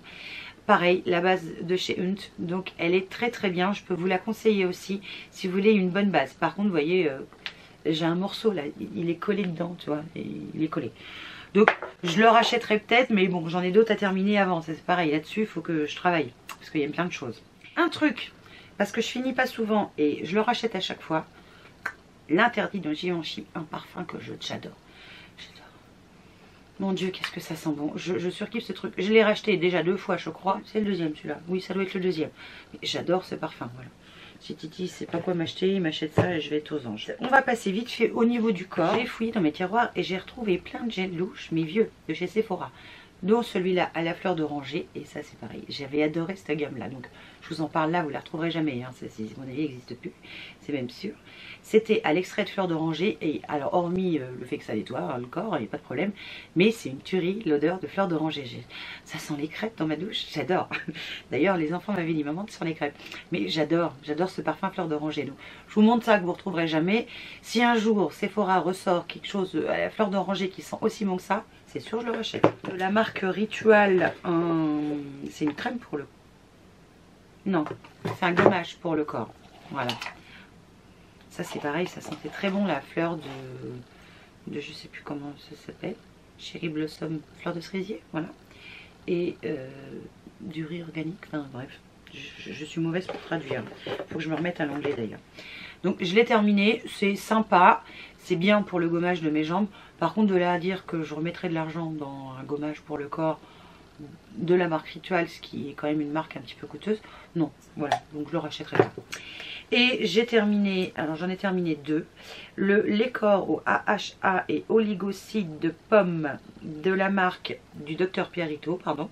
Pareil, la base de chez Hunt, donc elle est très très bien, je peux vous la conseiller aussi si vous voulez une bonne base. Par contre vous voyez j'ai un morceau là, il est collé dedans, tu vois, il est collé. Donc je le rachèterai peut-être, mais bon j'en ai d'autres à terminer avant, c'est pareil, là-dessus il faut que je travaille, parce qu'il y a plein de choses. Un truc, parce que je finis pas souvent et je le rachète à chaque fois, l'interdit de Givenchy, un parfum que j'adore. Mon Dieu, qu'est-ce que ça sent bon. Je surkiffe ce truc. Je l'ai racheté déjà 2 fois, je crois. C'est le deuxième, celui-là. Oui, ça doit être le deuxième. J'adore ce parfum, voilà. Si Titi sait pas quoi m'acheter, il m'achète ça et je vais être aux anges. On va passer vite fait au niveau du corps. J'ai fouillé dans mes tiroirs et j'ai retrouvé plein de gels louches, mais vieux, de chez Sephora. Dont celui-là à la fleur d'oranger. Et ça, c'est pareil. J'avais adoré cette gamme-là. Donc, je vous en parle là, vous la retrouverez jamais. Hein. Ça, à mon avis, n'existe plus. C'est même sûr. C'était à l'extrait de fleur d'oranger. Et alors, hormis le fait que ça nettoie le corps, il n'y a pas de problème. Mais c'est une tuerie, l'odeur de fleur d'oranger. Ça sent les crêpes dans ma douche. J'adore. D'ailleurs, les enfants m'avaient dit, maman, tu sens les crêpes. Mais j'adore ce parfum fleur d'oranger. Donc, je vous montre ça que vous ne retrouverez jamais. Si un jour, Sephora ressort quelque chose à la fleur d'oranger qui sent aussi bon que ça, c'est sûr, je le rachète. De la marque Ritual, c'est une crème pour le... Non, c'est un gommage pour le corps. Voilà. Ça, c'est pareil, ça sentait très bon, la fleur de je sais plus comment ça s'appelle. Cherry Blossom, fleur de cerisier, voilà. Et du riz organique, enfin bref. Je suis mauvaise pour traduire. Faut que je me remette à l'anglais d'ailleurs. Donc je l'ai terminé, c'est sympa, c'est bien pour le gommage de mes jambes. Par contre de là à dire que je remettrai de l'argent dans un gommage pour le corps de la marque Ritual, ce qui est quand même une marque un petit peu coûteuse, non, voilà, donc je le rachèterai pas. Et j'ai terminé, alors j'en ai terminé 2, les corps au AHA et oligocide de pommes de la marque du Dr Pierrito, pardon.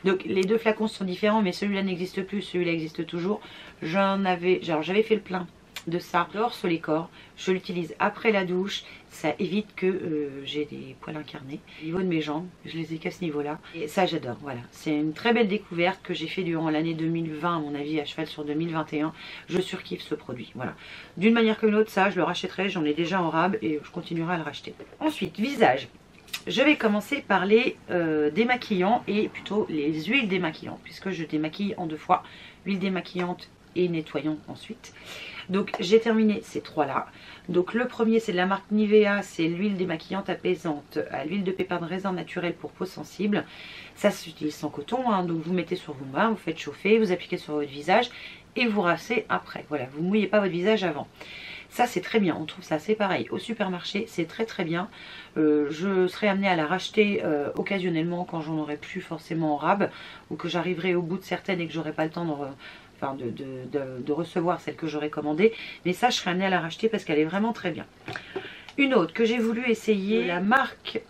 Donc les 2 flacons sont différents, mais celui-là n'existe plus, celui-là existe toujours. J'avais fait le plein de ça. J'adore ce corps, je l'utilise après la douche, ça évite que j'ai des poils incarnés. Au niveau de mes jambes, je les ai qu'à ce niveau-là. Et ça j'adore, voilà. C'est une très belle découverte que j'ai fait durant l'année 2020, à mon avis, à cheval sur 2021. Je surkiffe ce produit, voilà. D'une manière que d'une autre, ça je le rachèterai, j'en ai déjà en rab et je continuerai à le racheter. Ensuite, visage. Je vais commencer par les démaquillants et plutôt les huiles démaquillantes, puisque je démaquille en 2 fois, huile démaquillante et nettoyant ensuite. Donc j'ai terminé ces 3 là. Donc le premier c'est de la marque Nivea, c'est l'huile démaquillante apaisante à l'huile de pépins de raisin naturelle pour peau sensible. Ça s'utilise sans coton, hein, donc vous mettez sur vos mains, vous faites chauffer, vous appliquez sur votre visage et vous rincez après. Voilà, vous ne mouillez pas votre visage avant. Ça c'est très bien, on trouve ça c'est pareil au supermarché, c'est très très bien. Je serai amenée à la racheter occasionnellement quand j'en aurai plus forcément en rab, ou que j'arriverai au bout de certaines et que j'aurai pas le temps de recevoir celle que j'aurais commandée. Mais ça je serai amenée à la racheter parce qu'elle est vraiment très bien. Une autre que j'ai voulu essayer, la marque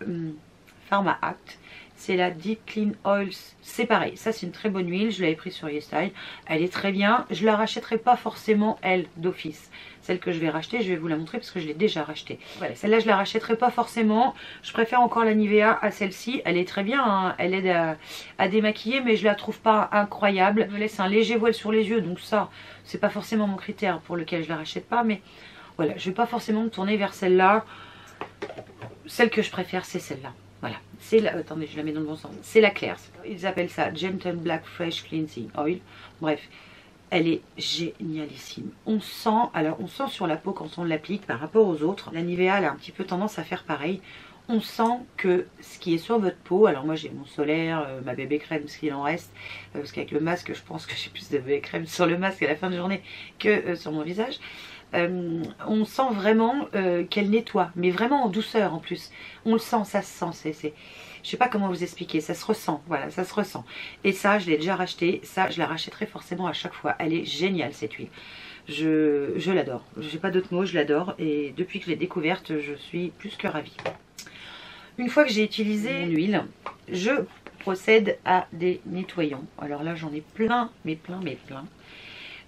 Pharma Act, c'est la Deep Clean Oils. C'est pareil, ça c'est une très bonne huile, je l'avais prise sur YesStyle, elle est très bien. Je la rachèterai pas forcément elle d'office. Celle que je vais racheter, je vais vous la montrer parce que je l'ai déjà rachetée. Voilà, celle-là je la rachèterai pas forcément. Je préfère encore la Nivea à celle-ci. Elle est très bien, hein. Elle aide à démaquiller, mais je la trouve pas incroyable. Elle me laisse un léger voile sur les yeux, donc ça, c'est pas forcément mon critère pour lequel je la rachète pas. Mais voilà, je vais pas forcément me tourner vers celle-là. Celle que je préfère, c'est celle-là. Voilà, c'est la... Attendez, je la mets dans le bon sens. C'est la Claire's. Ils appellent ça Gentle Black Fresh Cleansing Oil. Bref. Elle est génialissime. On sent, alors on sent sur la peau quand on l'applique par rapport aux autres. La Nivea elle a un petit peu tendance à faire pareil. On sent que ce qui est sur votre peau, alors moi j'ai mon solaire, ma bébé crème, ce qu'il en reste, parce qu'avec le masque, je pense que j'ai plus de bébé crème sur le masque à la fin de journée que sur mon visage. On sent vraiment qu'elle nettoie, mais vraiment en douceur en plus. On le sent, ça se sent, je sais pas comment vous expliquer, ça se ressent, voilà, ça se ressent. Et ça, je l'ai déjà racheté, ça, je la rachèterai forcément à chaque fois. Elle est géniale cette huile. Je l'adore, j'ai pas d'autres mots, je l'adore. Et depuis que je l'ai découverte, je suis plus que ravie. Une fois que j'ai utilisé mon huile, je procède à des nettoyants. Alors là, j'en ai plein, mais plein.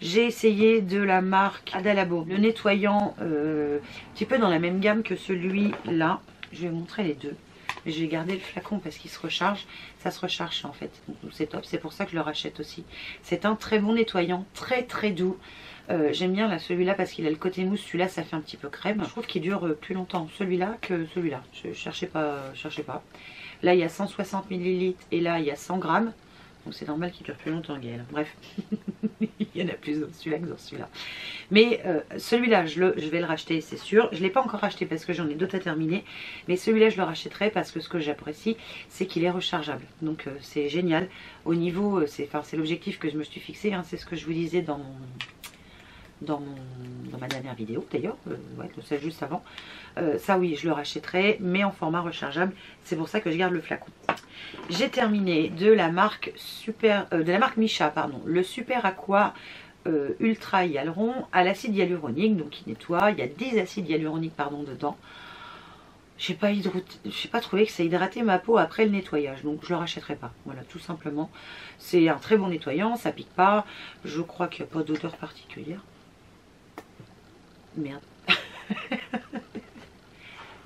J'ai essayé de la marque Adalabo, le nettoyant un petit peu dans la même gamme que celui-là. Je vais vous montrer les deux. Mais je vais garder le flacon parce qu'il se recharge. Ça se recharge en fait. Donc c'est top. C'est pour ça que je le rachète aussi. C'est un très bon nettoyant. Très doux. J'aime bien là celui-là parce qu'il a le côté mousse. Celui-là ça fait un petit peu crème. Je trouve qu'il dure plus longtemps celui-là que celui-là. Cherchez pas. Là il y a 160 ml et là il y a 100 grammes. Donc c'est normal qu'il dure plus longtemps, Gaëlle. Bref, il y en a plus dans celui-là que dans celui-là. Mais celui-là, je vais le racheter, c'est sûr. Je ne l'ai pas encore racheté parce que j'en ai d'autres à terminer. Mais celui-là, je le rachèterai parce que ce que j'apprécie, c'est qu'il est rechargeable. Donc c'est génial. Au niveau, c'est l'objectif que je me suis fixé. Hein, c'est ce que je vous disais dans ma dernière vidéo d'ailleurs, ouais, c'est juste avant. Ça oui, je le rachèterai, mais en format rechargeable. C'est pour ça que je garde le flacon. J'ai terminé de la marque Missha, pardon, le Super Aqua Ultra Hyaluron à l'acide hyaluronique, donc qui nettoie. Il y a 10 acides hyaluroniques dedans. J'ai pas trouvé que ça hydratait ma peau après le nettoyage, donc je le rachèterai pas. Voilà, tout simplement. C'est un très bon nettoyant, ça pique pas. Je crois qu'il n'y a pas d'odeur particulière. Merde.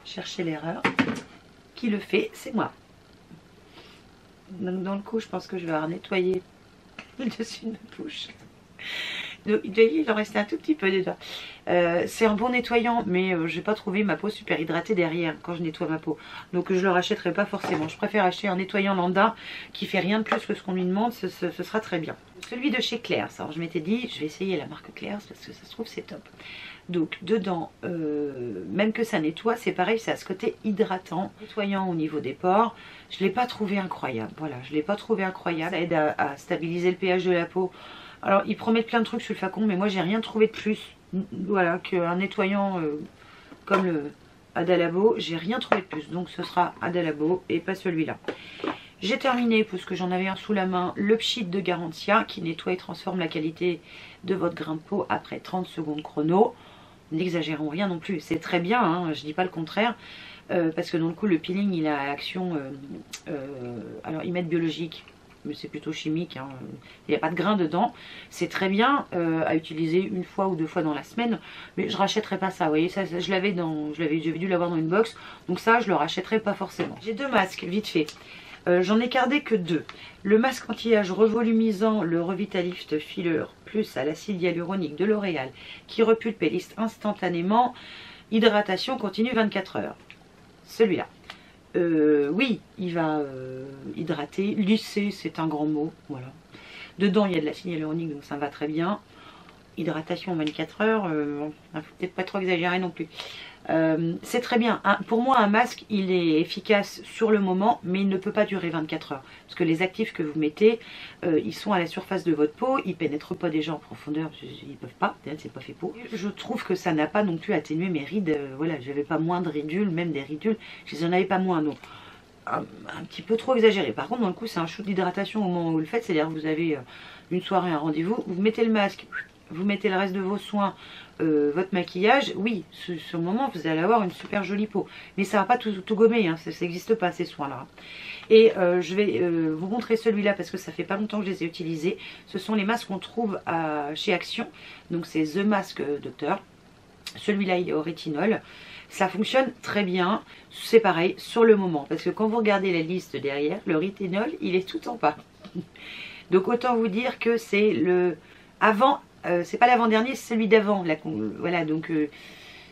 Cherchez l'erreur. Qui le fait, c'est moi. Donc dans le coup, je pense que je vais avoir nettoyé le dessus de ma bouche. Donc, il en restait un tout petit peu dedans. C'est un bon nettoyant, mais je n'ai pas trouvé ma peau super hydratée derrière quand je nettoie ma peau. Donc je le rachèterai pas forcément. Je préfère acheter un nettoyant lambda qui fait rien de plus que ce qu'on lui demande. Ce sera très bien. Celui de chez Claire's. Alors je m'étais dit, je vais essayer la marque Claire's parce que ça se trouve c'est top. Donc dedans, même que ça nettoie, c'est pareil, ça a ce côté hydratant, nettoyant au niveau des pores. Je ne l'ai pas trouvé incroyable. Voilà, je ne l'ai pas trouvé incroyable. Ça aide à stabiliser le pH de la peau. Alors ils promettent plein de trucs sur le flacon, mais moi j'ai rien trouvé de plus. Voilà, qu'un nettoyant comme le Adalabo, j'ai rien trouvé de plus. Donc ce sera Adalabo et pas celui-là. J'ai terminé, parce que j'en avais un sous la main, le Pchit de Garantia qui nettoie et transforme la qualité de votre grain de peau après 30 secondes chrono. N'exagérons rien non plus, c'est très bien, hein, je dis pas le contraire. Parce que dans le coup le peeling il a action, alors ils mettent biologique, mais c'est plutôt chimique, hein. Il n'y a pas de grain dedans. C'est très bien à utiliser une fois ou deux fois dans la semaine, mais je rachèterai pas ça. Vous voyez, ça je l'avais j'avais dû l'avoir dans une box, donc ça je le rachèterai pas forcément. J'ai deux masques vite fait. J'en ai gardé que deux. Le masque anti-âge revolumisant, le Revitalift Filler Plus à l'acide hyaluronique de L'Oréal qui repulpe et lisse instantanément. Hydratation continue 24 heures. Celui-là. Oui, il va hydrater. Lisser, c'est un grand mot. Voilà. Dedans, il y a de l'acide hyaluronique, donc ça va très bien. Hydratation 24 heures, faut peut-être pas trop exagérer non plus. C'est très bien. Pour moi, un masque, il est efficace sur le moment, mais il ne peut pas durer 24 heures. Parce que les actifs que vous mettez, ils sont à la surface de votre peau, ils ne pénètrent pas déjà en profondeur, ils ne peuvent pas, c'est pas fait pour. Je trouve que ça n'a pas non plus atténué mes rides. Voilà, j'avais pas moins de ridules, même des ridules, je n'en avais pas moins. Donc, un petit peu trop exagéré. Par contre, dans le coup, c'est un shoot d'hydratation au moment où vous le faites, c'est-à-dire que vous avez une soirée, un rendez-vous, vous mettez le masque. vous mettez le reste de vos soins, votre maquillage, oui, sur le moment, vous allez avoir une super jolie peau. Mais ça va pas tout gommer, hein, ça n'existe pas ces soins-là. Et je vais vous montrer celui-là parce que ça fait pas longtemps que je les ai utilisés. Ce sont les masques qu'on trouve chez Action. Donc c'est The Mask Doctor. Celui-là, il est au rétinol. Ça fonctionne très bien. C'est pareil sur le moment. Parce que quand vous regardez la liste derrière, le rétinol, il est tout en bas. Donc autant vous dire que c'est le avant, c'est pas l'avant-dernier, c'est celui d'avant. Voilà, donc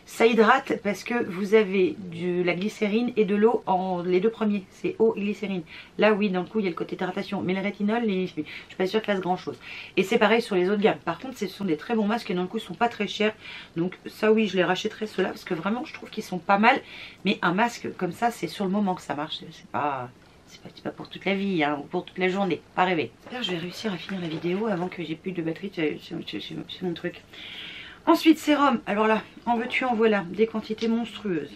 ça hydrate parce que vous avez de la glycérine et de l'eau en les deux premiers. C'est eau et glycérine. Là oui, dans le coup il y a le côté hydratation. Mais le rétinol, je suis pas sûre qu'il fasse grand chose. Et c'est pareil sur les autres gammes. Par contre, ce sont des très bons masques et dans le coup ils sont pas très chers. Donc ça oui, je les rachèterai ceux-là parce que vraiment je trouve qu'ils sont pas mal. Mais un masque comme ça, c'est sur le moment que ça marche. C'est pas pour toute la vie, hein, ou pour toute la journée, pas rêver. J'espère que je vais réussir à finir la vidéo avant que j'ai plus de batterie sur mon truc. Ensuite, sérum. Alors là, en veux-tu, en voilà, des quantités monstrueuses.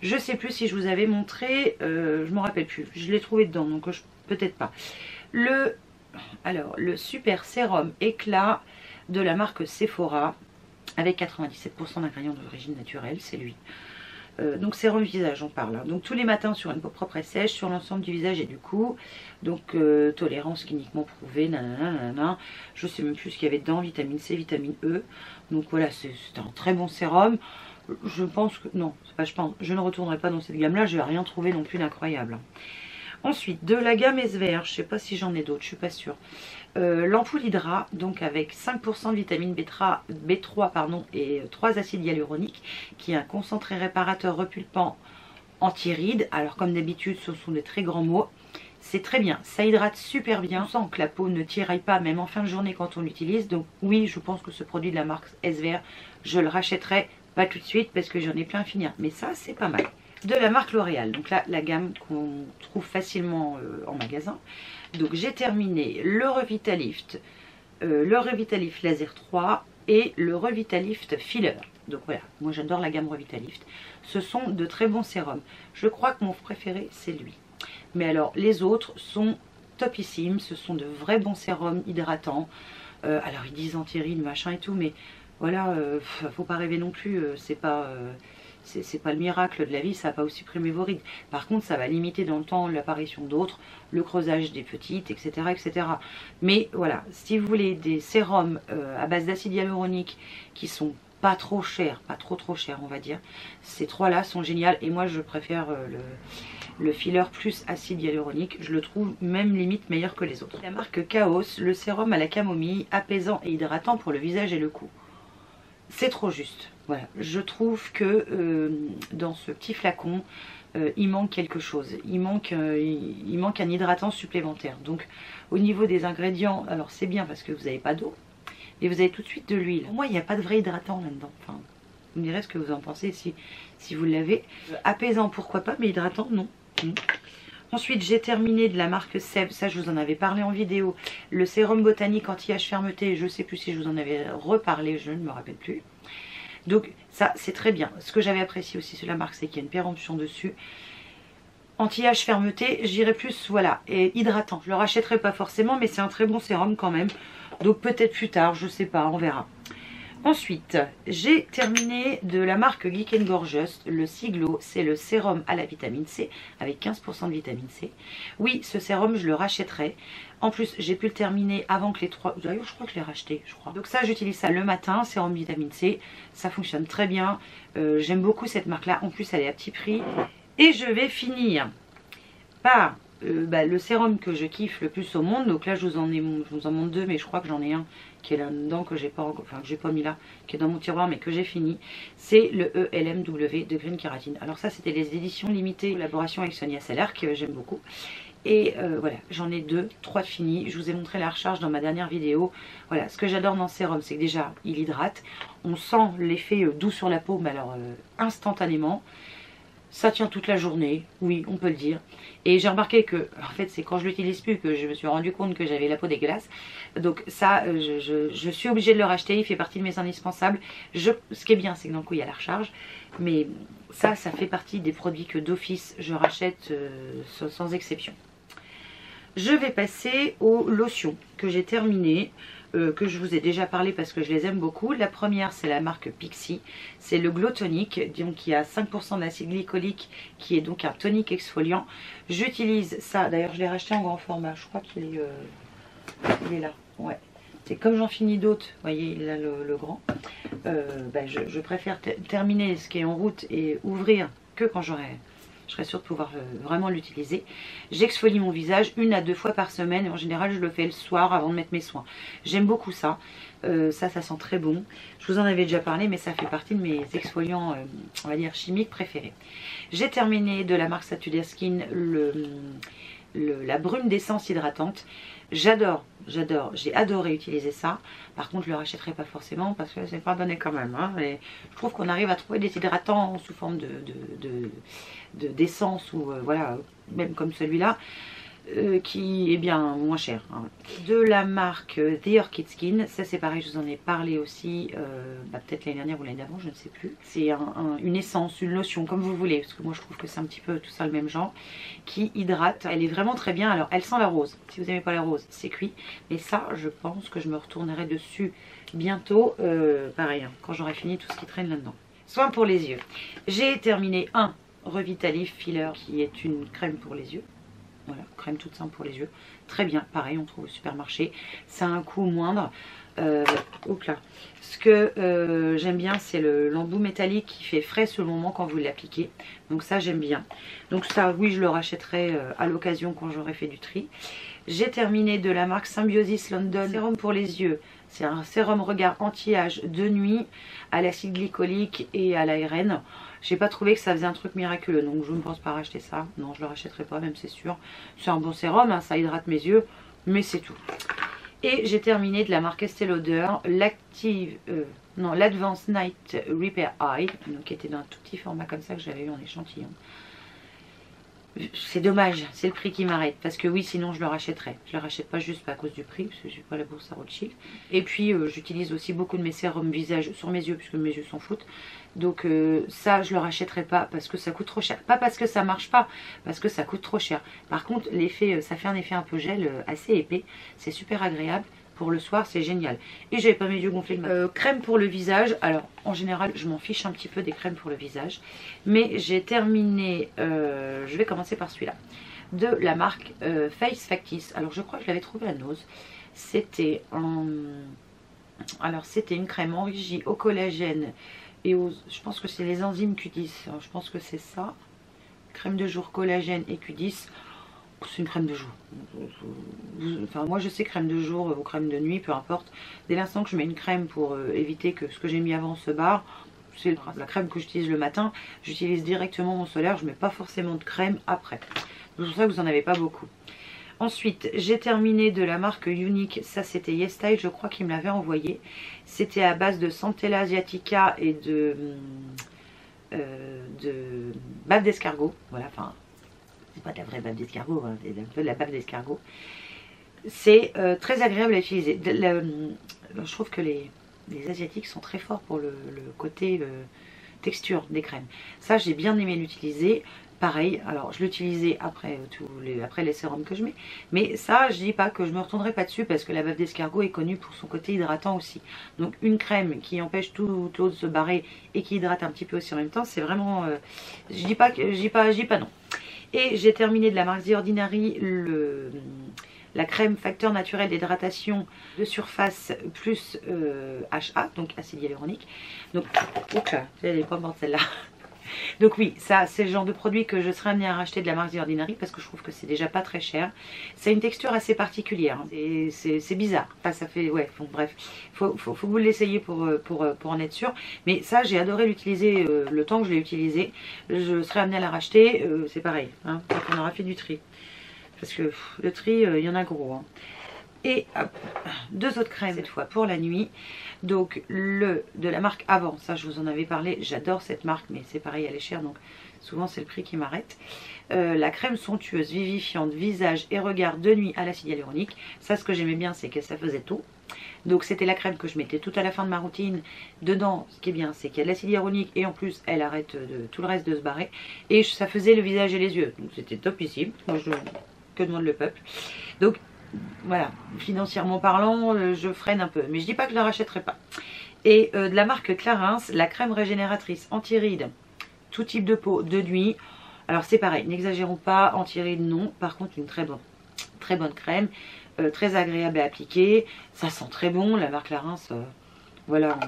Je sais plus si je vous avais montré, je m'en rappelle plus. Je l'ai trouvé dedans, donc peut-être pas. Le super sérum éclat de la marque Sephora, avec 97% d'ingrédients d'origine naturelle, c'est lui. Donc sérum visage, on parle. Hein. Donc tous les matins sur une peau propre et sèche, sur l'ensemble du visage et du cou. Donc tolérance cliniquement prouvée, nanana. Je sais même plus ce qu'il y avait dedans, vitamine C, vitamine E. Donc voilà, c'est un très bon sérum. Je pense que, non, c'est pas je pense, je ne retournerai pas dans cette gamme-là, je n'ai rien trouvé non plus d'incroyable. Ensuite, de la gamme SVR, je ne sais pas si j'en ai d'autres, je suis pas sûre. L'ampoule Hydra, donc avec 5% de vitamine B3 pardon, et 3 acides hyaluroniques, qui est un concentré réparateur repulpant anti-rides. Alors comme d'habitude, ce sont des très grands mots. C'est très bien, ça hydrate super bien. On sent que la peau ne tiraille pas, même en fin de journée quand on l'utilise. Donc oui, je pense que ce produit de la marque SVR, je le rachèterai pas tout de suite parce que j'en ai plein à finir. Mais ça, c'est pas mal. De la marque L'Oréal, donc là, la gamme qu'on trouve facilement en magasin. Donc j'ai terminé le Revitalift Laser 3 et le Revitalift Filler. Donc voilà, moi j'adore la gamme Revitalift. Ce sont de très bons sérums. Je crois que mon préféré c'est lui. Mais alors les autres sont topissimes. Ce sont de vrais bons sérums hydratants. Alors ils disent anti-rides, machin et tout, mais voilà, faut pas rêver non plus. C'est pas le miracle de la vie, ça va pas aussi supprimer vos rides. Par contre, ça va limiter dans le temps l'apparition d'autres, le creusage des petites, etc., etc. Mais voilà, si vous voulez des sérums à base d'acide hyaluronique qui sont pas trop chers, pas trop chers on va dire, ces trois-là sont géniales. Et moi, je préfère le filler plus acide hyaluronique. Je le trouve même limite meilleur que les autres. La marque Chaos, le sérum à la camomille, apaisant et hydratant pour le visage et le cou. C'est trop juste. Voilà, je trouve que dans ce petit flacon, il manque quelque chose. Il manque un hydratant supplémentaire. Donc au niveau des ingrédients, alors c'est bien parce que vous n'avez pas d'eau, mais vous avez tout de suite de l'huile. Pour moi, il n'y a pas de vrai hydratant là-dedans. Enfin, vous me direz ce que vous en pensez si vous l'avez. Apaisant, pourquoi pas, mais hydratant, non. Ensuite, j'ai terminé de la marque Sève, ça je vous en avais parlé en vidéo, le sérum botanique anti-âge fermeté, je ne sais plus si je vous en avais reparlé, je ne me rappelle plus. Donc ça c'est très bien. Ce que j'avais apprécié aussi sur la marque, c'est qu'il y a une péremption dessus. Anti-âge fermeté, je dirais plus, voilà, et hydratant. Je le rachèterai pas forcément, mais c'est un très bon sérum quand même. Donc peut-être plus tard, je sais pas, on verra. Ensuite, j'ai terminé de la marque Geek & Gorgeous, le Siglo, c'est le sérum à la vitamine C, avec 15% de vitamine C. Oui, ce sérum, je le rachèterai. En plus, j'ai pu le terminer avant que les trois... D'ailleurs, je crois que je l'ai racheté, je crois. Donc ça, j'utilise ça le matin, sérum vitamine C. Ça fonctionne très bien. J'aime beaucoup cette marque-là. En plus, elle est à petit prix. Et je vais finir par le sérum que je kiffe le plus au monde. Donc là, je vous en montre deux, mais je crois que j'en ai un qui est là-dedans, que j'ai pas mis là, qui est dans mon tiroir, mais que j'ai fini. C'est le ELMW de Green Keratin. Alors ça, c'était les éditions limitées, collaboration avec Sonia Seller, que j'aime beaucoup. Et voilà, j'en ai 3 de finis. Je vous ai montré la recharge dans ma dernière vidéo. Voilà, ce que j'adore dans ce sérum, c'est que déjà, il hydrate. On sent l'effet doux sur la peau, mais alors instantanément. Ça tient toute la journée, oui, on peut le dire. Et j'ai remarqué que, en fait, c'est quand je l'utilise plus que je me suis rendu compte que j'avais la peau dégueulasse. Donc ça, je suis obligée de le racheter, il fait partie de mes indispensables. Ce qui est bien, c'est que dans le coup, il y a la recharge. Mais ça fait partie des produits que d'office, je rachète sans exception. Je vais passer aux lotions que j'ai terminées. que je vous ai déjà parlé parce que je les aime beaucoup. La première, c'est la marque Pixi. C'est le Glow Tonic, donc il y a 5% d'acide glycolique qui est donc un tonique exfoliant. J'utilise ça, d'ailleurs je l'ai racheté en grand format, je crois qu'il est, il est là. Ouais. C'est comme j'en finis d'autres, vous voyez, il a le grand. Je préfère terminer ce qui est en route et ouvrir que quand je serai sûre de pouvoir vraiment l'utiliser. J'exfolie mon visage 1 à 2 fois par semaine et en général je le fais le soir avant de mettre mes soins. J'aime beaucoup ça. Ça sent très bon. Je vous en avais déjà parlé mais ça fait partie de mes exfoliants, on va dire chimiques préférés. J'ai terminé de la marque Satuder Skin la brume d'essence hydratante. J'adore, j'ai adoré utiliser ça. Par contre je ne le rachèterai pas forcément parce que c'est pas donné quand même, hein. Et je trouve qu'on arrive à trouver des hydratants sous forme d'essence ou voilà, même comme celui-là, qui est bien moins cher, hein. De la marque The Orchid Skin, ça c'est pareil, je vous en ai parlé aussi peut-être l'année dernière ou l'année d'avant, je ne sais plus. C'est une essence, une lotion, comme vous voulez, parce que moi je trouve que c'est un petit peu tout ça le même genre, qui hydrate. Elle est vraiment très bien. Alors elle sent la rose, si vous n'aimez pas la rose c'est cuit, mais ça je pense que je me retournerai dessus bientôt, pareil, hein, quand j'aurai fini tout ce qui traîne là-dedans. Soin pour les yeux, j'ai terminé un Revitalif Filler qui est une crème pour les yeux. Voilà, crème toute simple pour les yeux. Très bien, pareil, on trouve au supermarché. C'est un coût moindre. Hop là. Ce que j'aime bien, c'est l'embout métallique qui fait frais sur le moment quand vous l'appliquez. Donc ça, j'aime bien. Donc ça, oui, je le rachèterai à l'occasion quand j'aurai fait du tri. J'ai terminé de la marque Symbiosis London. Sérum pour les yeux. C'est un sérum regard anti-âge de nuit à l'acide glycolique et à l'ARN. J'ai pas trouvé que ça faisait un truc miraculeux, donc je ne pense pas racheter ça. Non, je le rachèterai pas, même c'est sûr. C'est un bon sérum, hein, ça hydrate mes yeux, mais c'est tout. Et j'ai terminé de la marque Estée Lauder, l'Advanced Night Repair Eye, donc qui était dans un tout petit format comme ça que j'avais eu en échantillon. C'est dommage, c'est le prix qui m'arrête, parce que oui, sinon je le rachèterais. Je le rachète pas juste à cause du prix, parce que je n'ai pas la bourse à Rothschild. Et puis j'utilise aussi beaucoup de mes sérums visage sur mes yeux, puisque mes yeux s'en foutent. Donc ça, je le rachèterai pas parce que ça coûte trop cher. Pas parce que ça marche pas, parce que ça coûte trop cher. Par contre, l'effet, ça fait un effet un peu gel assez épais. C'est super agréable. Pour le soir, c'est génial. Et j'avais pas mes yeux gonflés le matin. Crème pour le visage. Alors, en général, je m'en fiche un petit peu des crèmes pour le visage. Mais j'ai terminé, je vais commencer par celui-là. De la marque Face Factice. Alors, je crois que je l'avais trouvé à Nose. C'était c'était une crème enrichie au collagène et je pense que c'est les enzymes Q10. Alors, je pense que c'est ça. Crème de jour collagène et Q10. C'est une crème de jour. Enfin, moi je sais crème de jour ou crème de nuit, peu importe. Dès l'instant que je mets une crème pour éviter que ce que j'ai mis avant se barre, c'est la crème que j'utilise le matin. J'utilise directement mon solaire, je ne mets pas forcément de crème après. C'est pour ça que vous n'en avez pas beaucoup. Ensuite, j'ai terminé de la marque Unique. Ça, c'était YesStyle, je crois qu'il me l'avait envoyé. C'était à base de Centella asiatica et de bave d'escargot. Voilà, enfin... c'est pas de la vraie bave d'escargot, hein, c'est un peu de la bave d'escargot. C'est très agréable à utiliser. Je trouve que les Asiatiques sont très forts pour le côté texture des crèmes. Ça, j'ai bien aimé l'utiliser. Pareil, alors je l'utilisais après les sérums que je mets. Mais ça, je dis pas que je me retournerai pas dessus parce que la bave d'escargot est connue pour son côté hydratant aussi. Donc une crème qui empêche toute l'eau de se barrer et qui hydrate un petit peu aussi en même temps, c'est vraiment... je dis pas non. Et j'ai terminé de la marque The Ordinary la crème facteur naturel d'hydratation de surface plus HA, donc acide hyaluronique. Donc, oups là, elle n'est pas morte celle-là. Donc oui, ça c'est le genre de produit que je serais amenée à racheter de la marque The Ordinary parce que je trouve que c'est déjà pas très cher. C'est une texture assez particulière, hein. C'est bizarre. Enfin, ça fait, ouais, bon, bref, faut vous l'essayer pour en être sûr. Mais ça, j'ai adoré l'utiliser le temps que je l'ai utilisé. Je serais amenée à la racheter, c'est pareil, hein, quand on aura fait du tri. Parce que le tri, il y en a gros, hein. Et hop, 2 autres crèmes cette fois pour la nuit. Donc de la marque Avant, ça je vous en avais parlé, j'adore cette marque mais c'est pareil, elle est chère donc souvent c'est le prix qui m'arrête. La crème somptueuse vivifiante visage et regard de nuit à l'acide hyaluronique. Ça, ce que j'aimais bien, c'est que ça faisait tout. Donc c'était la crème que je mettais tout à la fin de ma routine. Dedans, ce qui est bien, c'est qu'il y a de l'acide hyaluronique et en plus elle arrête tout le reste de se barrer. Et ça faisait le visage et les yeux, donc c'était topissime. Moi que demande le peuple. Donc voilà, financièrement parlant, je freine un peu. Mais je dis pas que je la rachèterai pas. Et de la marque Clarins, la crème régénératrice anti-rides, tout type de peau, de nuit. Alors c'est pareil, n'exagérons pas, anti-rides non. Par contre, une très bonne crème, très agréable à appliquer. Ça sent très bon, la marque Clarins. Voilà,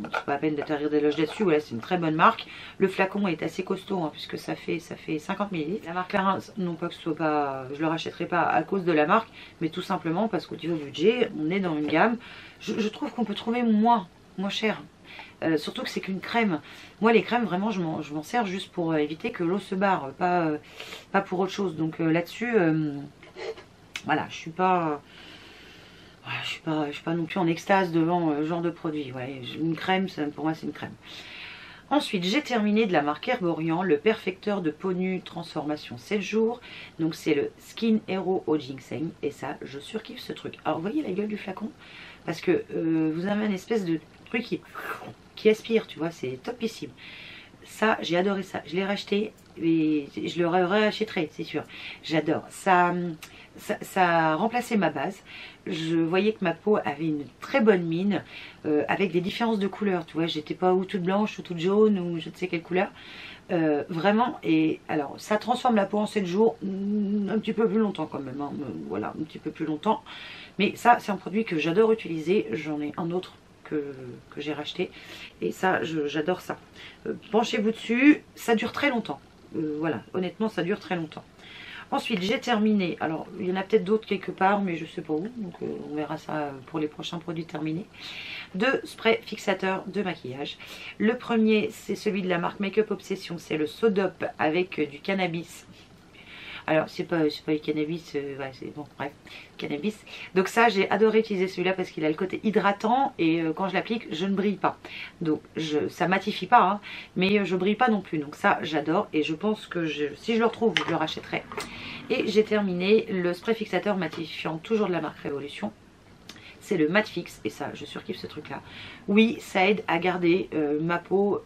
c'est pas la peine d'atterrir des loges là-dessus. Voilà, c'est une très bonne marque. Le flacon est assez costaud, hein, puisque ça fait 50 ml. La marque Clarins, non pas que ce soit pas, je le rachèterai pas à cause de la marque, mais tout simplement parce qu'au niveau budget, on est dans une gamme. Je trouve qu'on peut trouver moins cher. Surtout que c'est qu'une crème. Moi, les crèmes, vraiment, je m'en sers juste pour éviter que l'eau se barre, pas pour autre chose. Donc là-dessus, voilà, je suis pas non plus en extase devant ce genre de produit. Ouais, une crème, pour moi, c'est une crème. Ensuite, j'ai terminé de la marque Herborian, le perfecteur de peau nue transformation 7 jours. Donc, c'est le Skin Hero au ginseng. Et ça, je surkiffe ce truc. Alors, vous voyez la gueule du flacon? Parce que vous avez une espèce de truc qui aspire, tu vois, c'est topissime. Ça, j'ai adoré ça. Je l'ai racheté et je le réachèterai, c'est sûr. J'adore. Ça a remplacé ma base. Je voyais que ma peau avait une très bonne mine avec des différences de couleurs. Tu vois, j'étais pas ou toute blanche ou toute jaune ou je ne sais quelle couleur. Vraiment, et alors ça transforme la peau en 7 jours, un petit peu plus longtemps quand même, hein, voilà, un petit peu plus longtemps. Mais ça, c'est un produit que j'adore utiliser. J'en ai un autre que j'ai racheté et ça, j'adore ça. Penchez-vous dessus, ça dure très longtemps. Voilà, honnêtement, ça dure très longtemps. Ensuite, j'ai terminé. Alors, il y en a peut-être d'autres quelque part, mais je ne sais pas où. Donc, on verra ça pour les prochains produits terminés. 2 sprays fixateurs de maquillage. Le premier, c'est celui de la marque Make Up Obsession. C'est le Sodop avec du cannabis. Alors, c'est pas du cannabis, ouais, c'est bon, bref, cannabis. Donc ça, j'ai adoré utiliser celui-là parce qu'il a le côté hydratant et quand je l'applique, je ne brille pas. Donc, ça matifie pas, hein, mais je brille pas non plus. Donc ça, j'adore et je pense que si je le retrouve, je le rachèterai. Et j'ai terminé le spray fixateur matifiant, toujours de la marque Révolution. C'est le Matte Fix et ça, je surkiffe ce truc-là. Oui, ça aide à garder ma peau...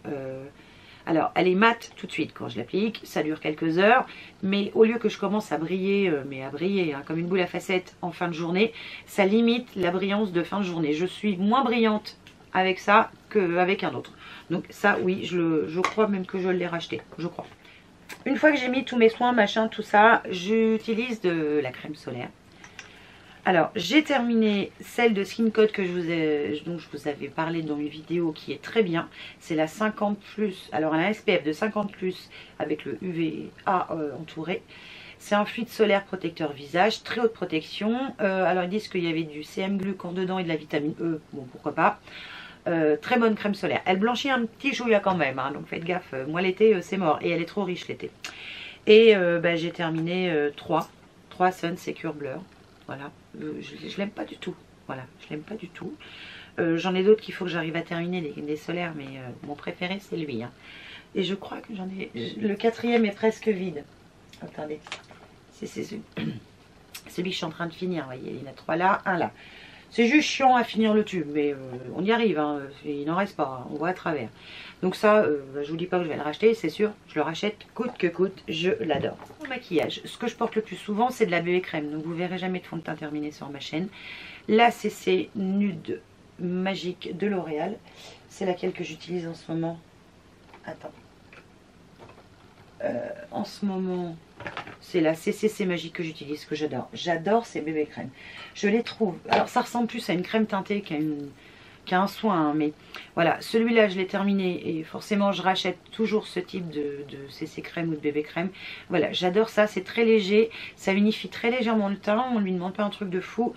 alors, elle est mate tout de suite quand je l'applique, ça dure quelques heures, mais au lieu que je commence à briller, hein, comme une boule à facettes en fin de journée, ça limite la brillance de fin de journée. Je suis moins brillante avec ça qu'avec un autre. Donc ça, oui, je crois même que je l'ai racheté, je crois. Une fois que j'ai mis tous mes soins, machin, tout ça, j'utilise de la crème solaire. Alors, j'ai terminé celle de Skin Code dont je vous avais parlé dans mes vidéos, qui est très bien. C'est la 50+. Alors, elle a un SPF de 50+, avec le UVA entouré. C'est un fluide solaire protecteur visage, très haute protection. Alors, ils disent qu'il y avait du CM glucan dedans et de la vitamine E. Bon, pourquoi pas. Très bonne crème solaire. Elle blanchit un petit chouïa quand même, hein, donc faites gaffe. Moi, l'été, c'est mort. Et elle est trop riche l'été. Et j'ai terminé 3 Sun Secure Blur. Voilà, je l'aime pas du tout. Voilà, je l'aime pas du tout. J'en ai d'autres qu'il faut que j'arrive à terminer, les solaires, mais mon préféré c'est lui. Hein. Et je crois que j'en ai... Le 4e est presque vide. Attendez. C'est celui que je suis en train de finir. Vous voyez, il y en a 3 là, 1 là. C'est juste chiant à finir le tube, mais on y arrive. Hein. Il n'en reste pas, hein. On voit à travers. Donc ça, je vous dis pas que je vais le racheter, c'est sûr. Je le rachète coûte que coûte, je l'adore. Au maquillage, ce que je porte le plus souvent, c'est de la bébé crème. Donc vous verrez jamais de fond de teint terminé sur ma chaîne. La CC Nude Magique de L'Oréal. C'est laquelle que j'utilise en ce moment. Attends. En ce moment, c'est la CCC Magique que j'utilise, que j'adore. J'adore ces bébés crèmes. Je les trouve... Alors ça ressemble plus à une crème teintée qu'à un soin, hein, mais voilà, celui-là je l'ai terminé et forcément je rachète toujours ce type de CC crème ou de bébé crème. Voilà, j'adore ça, c'est très léger, ça unifie très légèrement le teint, on ne lui demande pas un truc de fou.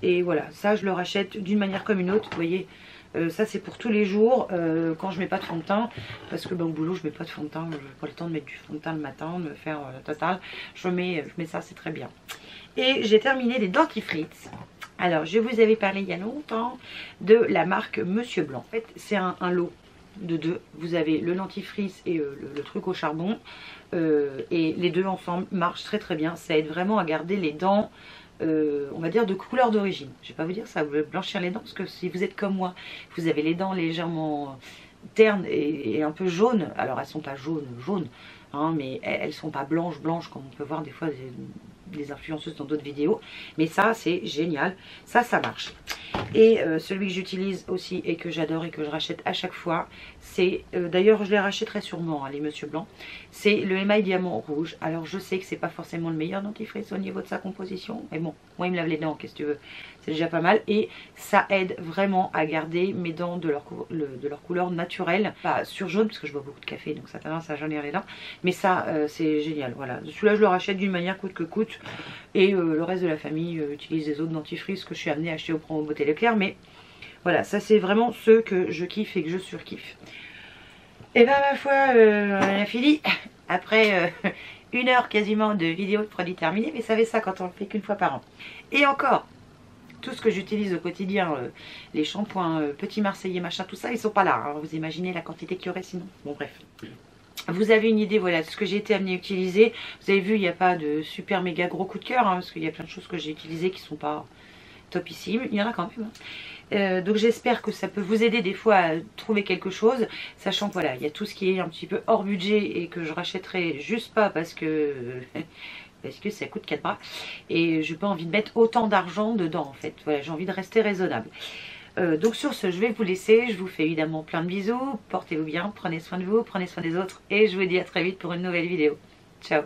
Et voilà, ça je le rachète d'une manière comme une autre, vous voyez. Ça c'est pour tous les jours quand je mets pas de fond de teint, parce que au boulot je mets pas de fond de teint, je n'ai pas le temps de mettre du fond de teint le matin, de me faire total, je mets ça, c'est très bien. Et j'ai terminé les dentifrices. Alors je vous avais parlé il y a longtemps de la marque Monsieur Blanc. En fait c'est un lot de 2, vous avez le dentifrice et le truc au charbon, et les deux ensemble marchent très très bien, ça aide vraiment à garder les dents on va dire de couleur d'origine. Je vais pas vous dire ça va blanchir les dents, parce que si vous êtes comme moi, vous avez les dents légèrement ternes et un peu jaunes, alors elles sont pas jaunes, hein, mais elles sont pas blanches comme on peut voir des fois des influenceuses dans d'autres vidéos. Mais ça, c'est génial. Ça marche. Et celui que j'utilise aussi et que j'adore et que je rachète à chaque fois, c'est, d'ailleurs je les rachèterai sûrement, hein, les Monsieur Blanc, c'est le émail diamant rouge. Alors je sais que c'est pas forcément le meilleur dentifrice au niveau de sa composition, mais bon, moi il me lave les dents, qu'est-ce que tu veux, c'est déjà pas mal. Et ça aide vraiment à garder mes dents de leur couleur naturelle, pas sur jaune parce que je bois beaucoup de café donc ça a tendance à jaunir les dents, mais ça c'est génial. Voilà, celui-là je le rachète d'une manière coûte que coûte, et le reste de la famille utilise des autres dentifrices que je suis amenée à acheter au Promo Beauté Leclerc, mais voilà, ça c'est vraiment ceux que je kiffe et que je surkiffe. Et ben ma foi, on a fini après 1 heure quasiment de vidéo de produits terminés, mais ça fait ça quand on le fait qu'une fois par an. Et encore, tout ce que j'utilise au quotidien, les shampoings, petits marseillais, machin, tout ça, ils sont pas là. Alors vous imaginez la quantité qu'il y aurait sinon. Bon bref. Vous avez une idée, voilà, de ce que j'ai été amenée à utiliser. Vous avez vu, il n'y a pas de super méga gros coup de cœur, hein, parce qu'il y a plein de choses que j'ai utilisées qui sont pas topissimes. Il y en a quand même. Donc j'espère que ça peut vous aider des fois à trouver quelque chose, sachant que voilà, il y a tout ce qui est un petit peu hors budget et que je rachèterai juste pas parce que ça coûte 4 bras et j'ai pas envie de mettre autant d'argent dedans en fait. Voilà, j'ai envie de rester raisonnable. Donc sur ce, je vais vous laisser. Je vous fais évidemment plein de bisous. Portez-vous bien, prenez soin de vous, prenez soin des autres et je vous dis à très vite pour une nouvelle vidéo. Ciao.